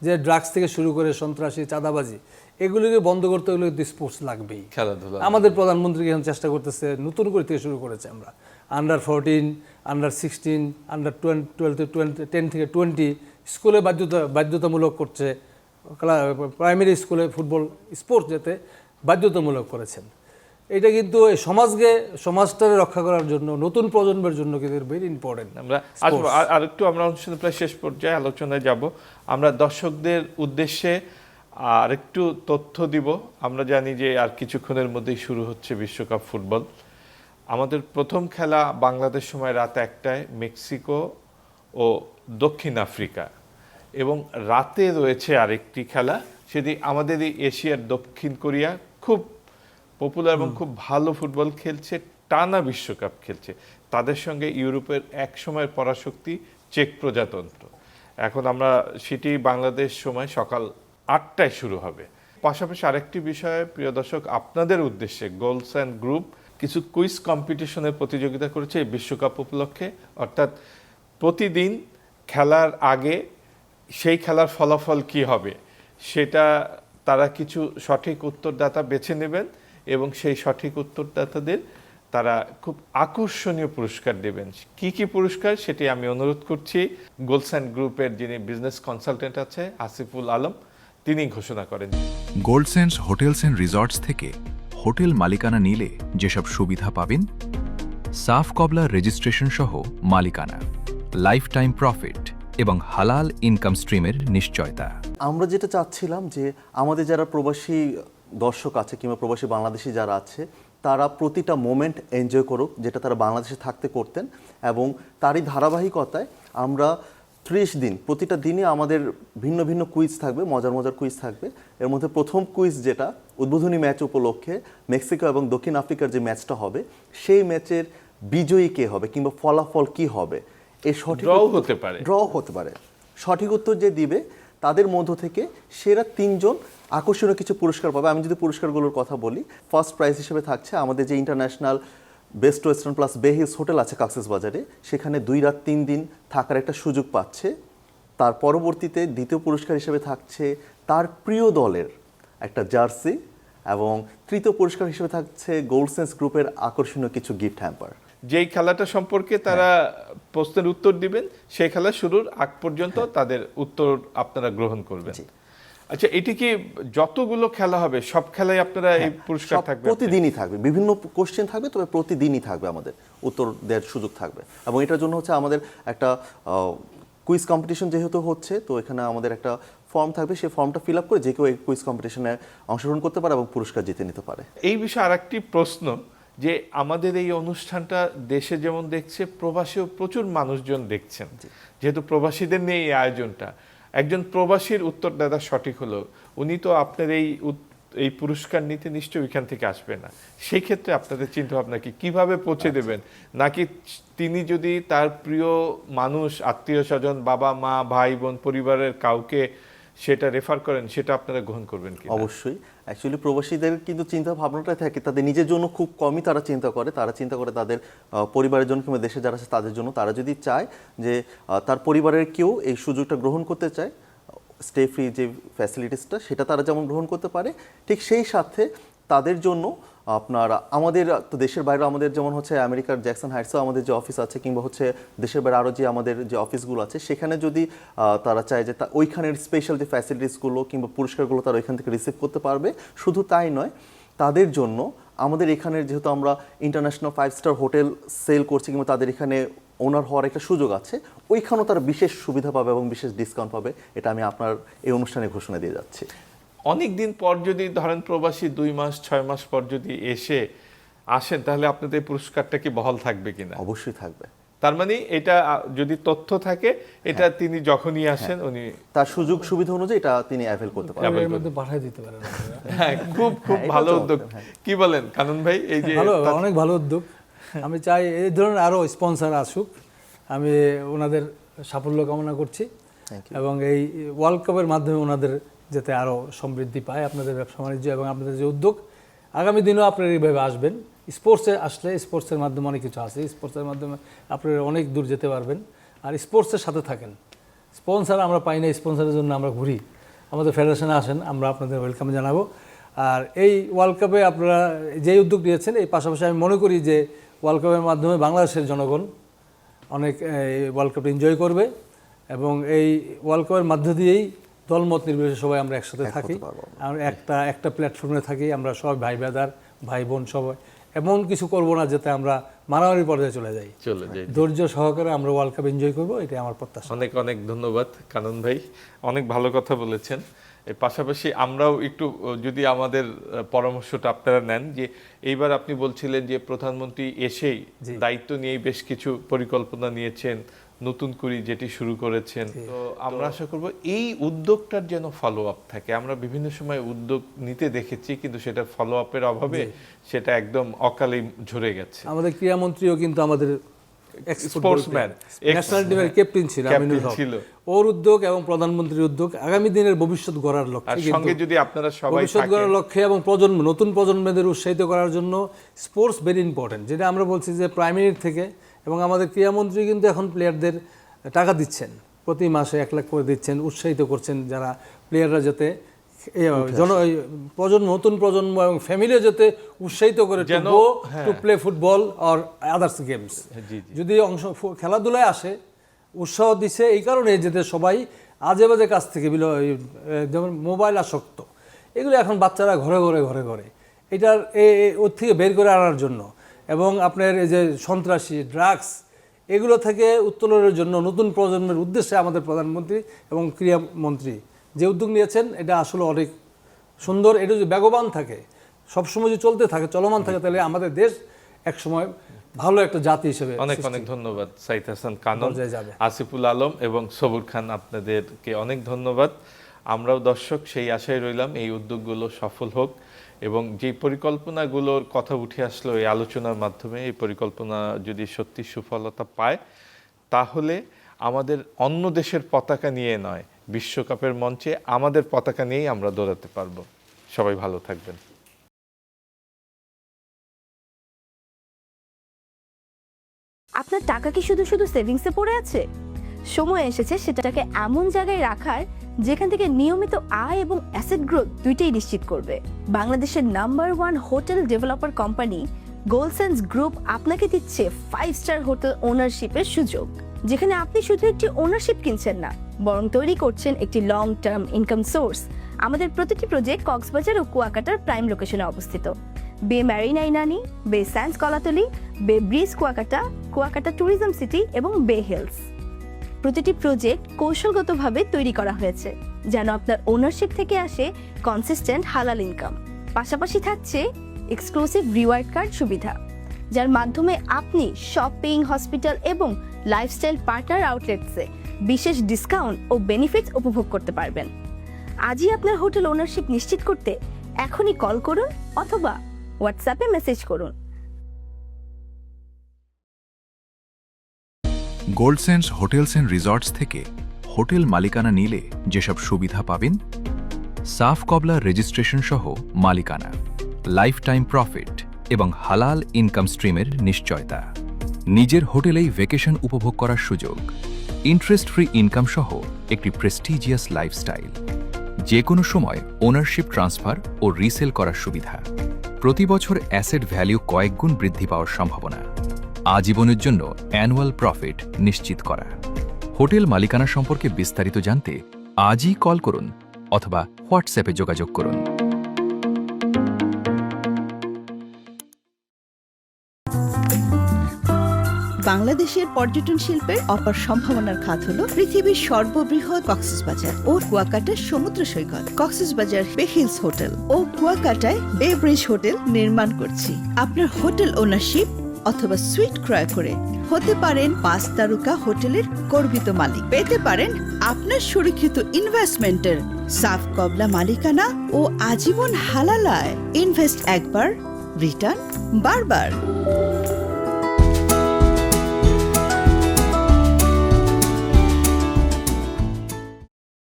যে ড্রাগস থেকে শুরু করে সন্ত্রাসী, চাঁদাবাজি, এগুলিকে বন্ধ করতে হলে কিন্তু স্পোর্টস লাগবেই। খেলাধুলা আমাদের প্রধানমন্ত্রী এখন চেষ্টা করতেছে, নতুন করে থেকে শুরু করেছে। আমরা আন্ডার-14, আন্ডার-16, আন্ডার-12, 10 থেকে 20 স্কুলে বাধ্যতামূলক করছে, প্রাইমারি স্কুলে ফুটবল স্পোর্টস যেতে বাধ্যতামূলক করেছেন। এটা কিন্তু এই সমাজটাকে রক্ষা করার জন্য, নতুন প্রজন্মের জন্য কিন্তু ভেরি ইম্পর্টেন্ট। আমরা আরেকটু আমরা অনুষ্ঠানের প্রায় শেষ পর্যায়ে আলোচনায় যাব। আমরা দর্শকদের উদ্দেশ্যে আরেকটু তথ্য দিব। আমরা জানি যে আর কিছুক্ষণের মধ্যেই শুরু হচ্ছে বিশ্বকাপ ফুটবল। আমাদের প্রথম খেলা বাংলাদেশ সময় রাত 1টায় মেক্সিকো ও দক্ষিণ আফ্রিকা, এবং রাতে রয়েছে আরেকটি খেলা, সেটি আমাদের এই এশিয়ার দক্ষিণ কোরিয়া, খুব পপুলার এবং খুব ভালো ফুটবল খেলছে, টানা বিশ্বকাপ খেলছে। তাদের সঙ্গে ইউরোপের এক সময়ের পরাশক্তি চেক প্রজাতন্ত্র। এখন আমরা সেটি বাংলাদেশ সময় সকাল 8টায় শুরু হবে। পাশাপাশি আরেকটি বিষয় প্রিয় দর্শক, আপনাদের উদ্দেশ্যে গোলস অ্যান্ড গ্রুপ কিছু কুইজ কম্পিটিশনের প্রতিযোগিতা করেছে এই বিশ্বকাপ উপলক্ষে। অর্থাৎ প্রতিদিন খেলার আগে সেই খেলার ফলাফল কি হবে সেটা তারা কিছু সঠিক উত্তরদাতা বেছে নেবেন এবং সেই সঠিক উত্তরদাতাদের তারা খুব আকর্ষণীয় পুরস্কার দেবেন। কি কি পুরস্কার সেটি আমি অনুরোধ করছি গোলসেন্ট গ্রুপের যিনি বিজনেস কনসালটেন্ট আছে আসিফুল আলম, তিনি ঘোষণা করেন। গোল্ডসেন্স হোটেলস অ্যান্ড রিসর্টস থেকে হোটেল মালিকানা নিলে যেসব সুবিধা পাবেন: সাফ কবলা রেজিস্ট্রেশন সহ মালিকানা, লাইফ টাইম প্রফিট এবং হালাল ইনকাম স্ট্রিমের নিশ্চয়তা। আমরা যেটা চাচ্ছিলাম যে আমাদের যারা প্রবাসী দর্শক আছে কিংবা প্রবাসী বাংলাদেশি যারা আছে তারা প্রতিটা মোমেন্ট এনজয় করুক যেটা তারা বাংলাদেশে থাকতে করতেন, এবং তারই ধারাবাহিকতায় আমরা 30 দিন প্রতিটা দিনে আমাদের ভিন্ন ভিন্ন কুইজ থাকবে, মজার মজার কুইজ থাকবে। এর মধ্যে প্রথম কুইজ যেটা উদ্বোধনী ম্যাচ উপলক্ষে মেক্সিকো এবং দক্ষিণ আফ্রিকার যে ম্যাচটা হবে সেই ম্যাচের বিজয়ী কে হবে কিংবা ফলাফল কি হবে, এই সঠিক ড্র হতে পারে। সঠিক উত্তর যে দিবে তাদের মধ্য থেকে সেরা 3 জন আকর্ষণীয় কিছু পুরস্কার পাবে। আমি যদি পুরস্কারগুলোর কথা বলি, ফার্স্ট প্রাইজ হিসেবে থাকছে আমাদের যে ইন্টারন্যাশনাল বেস্ট ওয়েস্টার্ন প্লাস বে হিলস হোটেল আছে কক্সবাজারে, সেখানে 2 রাত 3 দিন থাকার একটা সুযোগ পাচ্ছে। তার পরবর্তীতে দ্বিতীয় পুরস্কার হিসেবে থাকছে তার প্রিয় দলের একটা জার্সি, এবং তৃতীয় পুরস্কার হিসেবে থাকছে গোল্ডসেন্স গ্রুপের আকর্ষণীয় কিছু গিফট হ্যাম্পার। যেই খেলাটা সম্পর্কে তারা প্রশ্নের উত্তর দিবেন সেই খেলা শুরুর আগ পর্যন্ত তাদের উত্তর আপনারা গ্রহণ করবেন। আচ্ছা, এটি কি যতগুলো খেলা হবে সব খেলায় আপনারা এই পুরস্কার থাকবে? প্রতিদিনই থাকবে, বিভিন্ন কোশ্চেন থাকবে, তবে প্রতিদিনই থাকবে, আমাদের উত্তর দেওয়ার সুযোগ থাকবে। এবং এটার জন্য হচ্ছে আমাদের একটা কুইজ কম্পিটিশন যেহেতু হচ্ছে, তো এখানে আমাদের একটা ফর্ম থাকবে, সেই ফর্মটা ফিল আপ করে যে কেউ এই কুইজ কম্পিটিশনে অংশগ্রহণ করতে পারে এবং পুরস্কার জিতে নিতে পারে। এই বিষয়ে আরেকটি প্রশ্ন, যে আমাদের এই অনুষ্ঠানটা দেশে যেমন দেখছে, প্রবাসীও প্রচুর মানুষজন দেখছেন, যেহেতু প্রবাসীদের নিয়ে এই আয়োজনটা, একজন প্রবাসীর উত্তরদাতা সঠিক হলো, উনি তো আপনার এই পুরস্কার নিতে নিশ্চয়ই ওইখান থেকে আসবে না। সেই ক্ষেত্রে আপনাদের চিন্তা ভাবনা কি, কিভাবে পৌঁছে দেবেন? নাকি তিনি যদি তার প্রিয় মানুষ, আত্মীয় স্বজন, বাবা মা ভাই বোন পরিবারের কাউকে সেটা রেফার করেন, সেটা আপনারা গ্রহণ করবেন কি? অবশ্যই। অ্যাকচুয়ালি প্রবাসীদের কিন্তু চিন্তা ভাবনাটা থাকে, তাদের নিজের জন্য খুব কমই তারা চিন্তা করে তাদের পরিবারের জন্য কিংবা দেশে যারা আছে তাদের জন্য। তারা যদি চায় যে তার পরিবারের কেউ এই সুযোগটা গ্রহণ করতে চায়, স্টে ফ্রি যে ফ্যাসিলিটিসটা সেটা তারা যেমন গ্রহণ করতে পারে, ঠিক সেই সাথে তাদের জন্য আপনার আমাদের তো দেশের বাইরে আমাদের যেমন হচ্ছে আমেরিকার জ্যাকসন হাইটসেও আমাদের যে অফিস আছে, কিংবা হচ্ছে দেশের বাইরে আরও যে আমাদের যে অফিসগুলো আছে, সেখানে যদি তারা চায় যে ওইখানের স্পেশাল যে ফ্যাসিলিটিসগুলো কিংবা পুরস্কারগুলো তারা ওইখান থেকে রিসিভ করতে পারবে। শুধু তাই নয়, তাদের জন্য আমাদের এখানের যেহেতু আমরা ইন্টারন্যাশনাল 5-স্টার হোটেল সেল করছি কিংবা তাদের এখানে ওনার হওয়ার একটা সুযোগ আছে, ওইখানেও তারা বিশেষ সুবিধা পাবে এবং বিশেষ ডিসকাউন্ট পাবে। এটা আমি আপনার এই অনুষ্ঠানে ঘোষণা দিয়ে যাচ্ছি। অনেক দিন পর যদি ধরেন প্রবাসী 2 মাস 6 মাস পর যদি আসেন, তাহলে আপনাদের পুরস্কারটা কি বহাল থাকবে কিনা? অবশ্যই থাকবে। তার মানে এটা যদি তথ্য থাকে, এটা তিনি যখনই আসেন উনি তার সুযোগ সুবিধা অনুযায়ী এটা তিনি অ্যাভেল করতে পারবেন, এর মধ্যে পাঠিয়ে দিতে পারেন। হ্যাঁ, খুব ভালো উদ্যোগ। কি বলেন কানন ভাই? এই যে অনেক ভালো উদ্যোগ। আমি চাই এই ধরনের আরো স্পন্সর আসুক। আমি ওনাদের সাফল্য কামনা করছি এবং এই ওয়ার্ল্ড কাপের মাধ্যমে ওনাদের যাতে আরো সমৃদ্ধি পায়, আপনাদের ব্যবসা বাণিজ্য এবং আপনাদের যে উদ্যোগ, আগামী দিনেও আপনারা এইভাবে আসবেন। স্পোর্টসে আসলে স্পোর্টসের মাধ্যমে অনেক কিছু আছে, স্পোর্টসের মাধ্যমে আপনারা অনেক দূর যেতে পারবেন। আর স্পোর্টসের সাথে থাকেন। স্পন্সর আমরা পাই না, স্পন্সরের জন্য আমরা ঘুরি। আমাদের ফেডারেশনে আসেন, আমরা আপনাদের ওয়েলকাম জানাবো। আর এই ওয়ার্ল্ড কাপে আপনারা যে উদ্যোগ নিয়েছেন, এই পাশাপাশি আমি মনে করি যে ওয়ার্ল্ড কাপের মাধ্যমে বাংলাদেশের জনগণ অনেক ওয়ার্ল্ড কাপ এনজয় করবে এবং এই ওয়ার্ল্ড কাপের মধ্য দিয়েই দলমত নির্বিশেষে সবাই আমরা একসাথে থাকি, আমরা একটা প্ল্যাটফর্মে থাকি, আমরা সবাই ভাই ব্রাদার ভাই বোন সবাই। এমন কিছু করব না যাতে আমরা মারামারি পর্যায়ে চলে যাই। ধৈর্য সহকারে আমরা ওয়ার্ল্ড কাপ এনজয় করবো, এটাই আমার প্রত্যাশা। অনেক অনেক ধন্যবাদ কানন ভাই, অনেক ভালো কথা বলেছেন। এর পাশাপাশি আমরাও একটু যদি আমাদের পরামর্শটা আপনারা নেন, যে এইবার আপনি বলছিলেন যে প্রধানমন্ত্রী এসেই দায়িত্ব নিয়ে বেশ কিছু পরিকল্পনা নিয়েছেন, নতুন করে যেটি শুরু করেছেন, তো আমরা আশা করব এই উদ্যোগটার যেন ফলো আপ থাকে। আমরা বিভিন্ন সময় উদ্যোগ নিতে দেখেছি, কিন্তু সেটা ফলো আপের অভাবে সেটা একদম অকালে ঝরে গেছে। আমাদের ক্রীড়ামন্ত্রীও কিন্তু আমাদের স্পোর্টসম্যান, ন্যাশনাল টিমের ক্যাপ্টেন ছিল। ওর উদ্যোগ এবং প্রধানমন্ত্রীর উদ্যোগ আগামী দিনের ভবিষ্যৎ গড়ার লক্ষ্যে, সঙ্গে যদি আপনারা সবাই ভবিষ্যৎ গড়ার লক্ষ্যে এবং নতুন প্রজন্মদের উৎসাহিত করার জন্য স্পোর্টস ভেরি ইম্পর্টেন্ট, যেটা আমরা বলছি যে প্রাইমারি থেকে। এবং আমাদের ক্রীড়ামন্ত্রী কিন্তু এখন প্লেয়ারদের টাকা দিচ্ছেন, প্রতি মাসে 1 লাখ করে দিচ্ছেন, উৎসাহিত করছেন যারা প্লেয়াররা যাতে নতুন প্রজন্ম এবং ফ্যামিলিও যাতে উৎসাহিত করে to play football or others games. যদি খেলাধুলায় আসে উৎসাহ দিচ্ছে এই কারণে যাতে সবাই আজে বাজে কাজ থেকে যেমন মোবাইল আসক্ত, এগুলো এখন বাচ্চারা ঘরে ঘরে এটার ওর থেকে বের করে আনার জন্য এবং আপনার এই যে সন্ত্রাসী ড্রাগস এগুলো থেকে উত্তোলনের জন্য নতুন প্রজন্মের উদ্দেশ্যে আমাদের প্রধানমন্ত্রী এবং ক্রীড়ামন্ত্রী যে উদ্যোগ নিয়েছেন এটা আসলে অনেক সুন্দর। এটা যদি বেগবান থাকে, সবসময় যদি চলতে থাকে, চলমান থাকে, তাহলে আমাদের দেশ একসময় ভালো একটা জাতি হিসেবে। অনেক ধন্যবাদ সাইদ হাসান কানন, আসিফুল আলম এবং সবুর খান, আপনাদেরকে অনেক ধন্যবাদ। আমরাও দর্শক সেই আশায় রইলাম এই উদ্যোগগুলো সফল হোক এবং যে পরিকল্পনাগুলোর কথা উঠে আসলো এই আলোচনার মাধ্যমে, এই পরিকল্পনা যদি সত্যি সুফলতা পায় তাহলে আমাদের অন্য দেশের পতাকা নিয়ে নয়, বিশ্বকাপের মঞ্চে আমাদের পতাকা নিয়েই আমরা দৌড়াতে পারবো। সবাই ভালো থাকবেন। আপনার টাকা কি শুধু সেভিংসে পড়ে আছে? সময় এসেছে সেটাকে এমন জায়গায় রাখার যেখান থেকে নিয়মিত আয় এবং অ্যাসেট গ্রোথ দুইটাই নিশ্চিত করবে। বাংলাদেশের নাম্বার 1 হোটেল ডেভেলপার কোম্পানি গোলসেন্স গ্রুপ আপনাকে দিচ্ছে 5 স্টার হোটেল ওনারশিপের সুযোগ, যেখানে আপনি শুধু একটি ওনারশিপ কিনছেন না, বরং তৈরি করছেন একটি লং টার্ম ইনকাম সোর্স। আমাদের প্রতিটি প্রজেক্ট কক্সবাজার ও কুয়াকাটার প্রাইম লোকেশনে অবস্থিত। বে ম্যারিনা ইনানি, বে স্যান্ডস কলাতলি, বে bridge Kuakata, Kuakata tourism city এবং বে হিলস। প্রতিটি প্রজেক্ট কৌশলগতভাবে তৈরি করা হয়েছে যেন আপনার ওনারশিপ থেকে আসে কনসিস্টেন্ট হালাল ইনকাম। পাশাপাশি থাকছে এক্সক্লুসিভ রিওয়ার্ড কার্ড সুবিধা, যার মাধ্যমে আপনি শপিং, হসপিটাল এবং লাইফস্টাইল পার্টনার আউটলেটসে বিশেষ ডিসকাউন্ট ও বেনিফিটস উপভোগ করতে পারবেন। আজই আপনার হোটেল ওনারশিপ নিশ্চিত করতে এখনই কল করুন অথবা হোয়াটসঅ্যাপে মেসেজ করুন। গোল্ডসেন্স হোটেলস অ্যান্ড রিসর্টস থেকে হোটেল মালিকানা নিলে যেসব সুবিধা পাবেন: সাফ কবলা রেজিস্ট্রেশন সহ মালিকানা, লাইফ টাইম প্রফিট এবং হালাল ইনকাম স্ট্রিমের নিশ্চয়তা, নিজের হোটেলেই ভ্যাকেশন উপভোগ করার সুযোগ, ইন্টারেস্ট ফ্রি ইনকাম সহ একটি প্রেস্টিজিয়াস লাইফস্টাইল, যে কোনো সময় ওনারশিপ ট্রান্সফার ও রিসেল করার সুবিধা, প্রতি বছর অ্যাসেট ভ্যালু কয়েক গুণ বৃদ্ধি পাওয়ার সম্ভাবনা, আজীবনের জন্য অ্যানুয়াল প্রফিট নিশ্চিত করা। হোটেল মালিকানা সম্পর্কে বিস্তারিত জানতে আজই কল করুন অথবা হোয়াটসঅ্যাপে যোগাযোগ করুন। বাংলাদেশের পর্যটন শিল্পের অপার সম্ভাবনার খাত হলো পৃথিবীর সর্ববৃহৎ কক্সবাজার ও কুয়াকাটার সমুদ্র সৈকত। কক্সবাজার বে হিলস হোটেল ও কুয়াকাটায় বে ব্রিজ হোটেল নির্মাণ করছি। আপনার হোটেল ওনারশিপ অথবা সুইট ক্রয় করে হতে পারেন 5 তারকা হোটেলের গর্বিত মালিক, পেতে পারেন আপনার সুরক্ষিত ইনভেস্টমেন্টের সাফ কবলা মালিকানা ও আজীবন হালাল আয়। ইনভেস্ট একবার, রিটার্ন বারবার।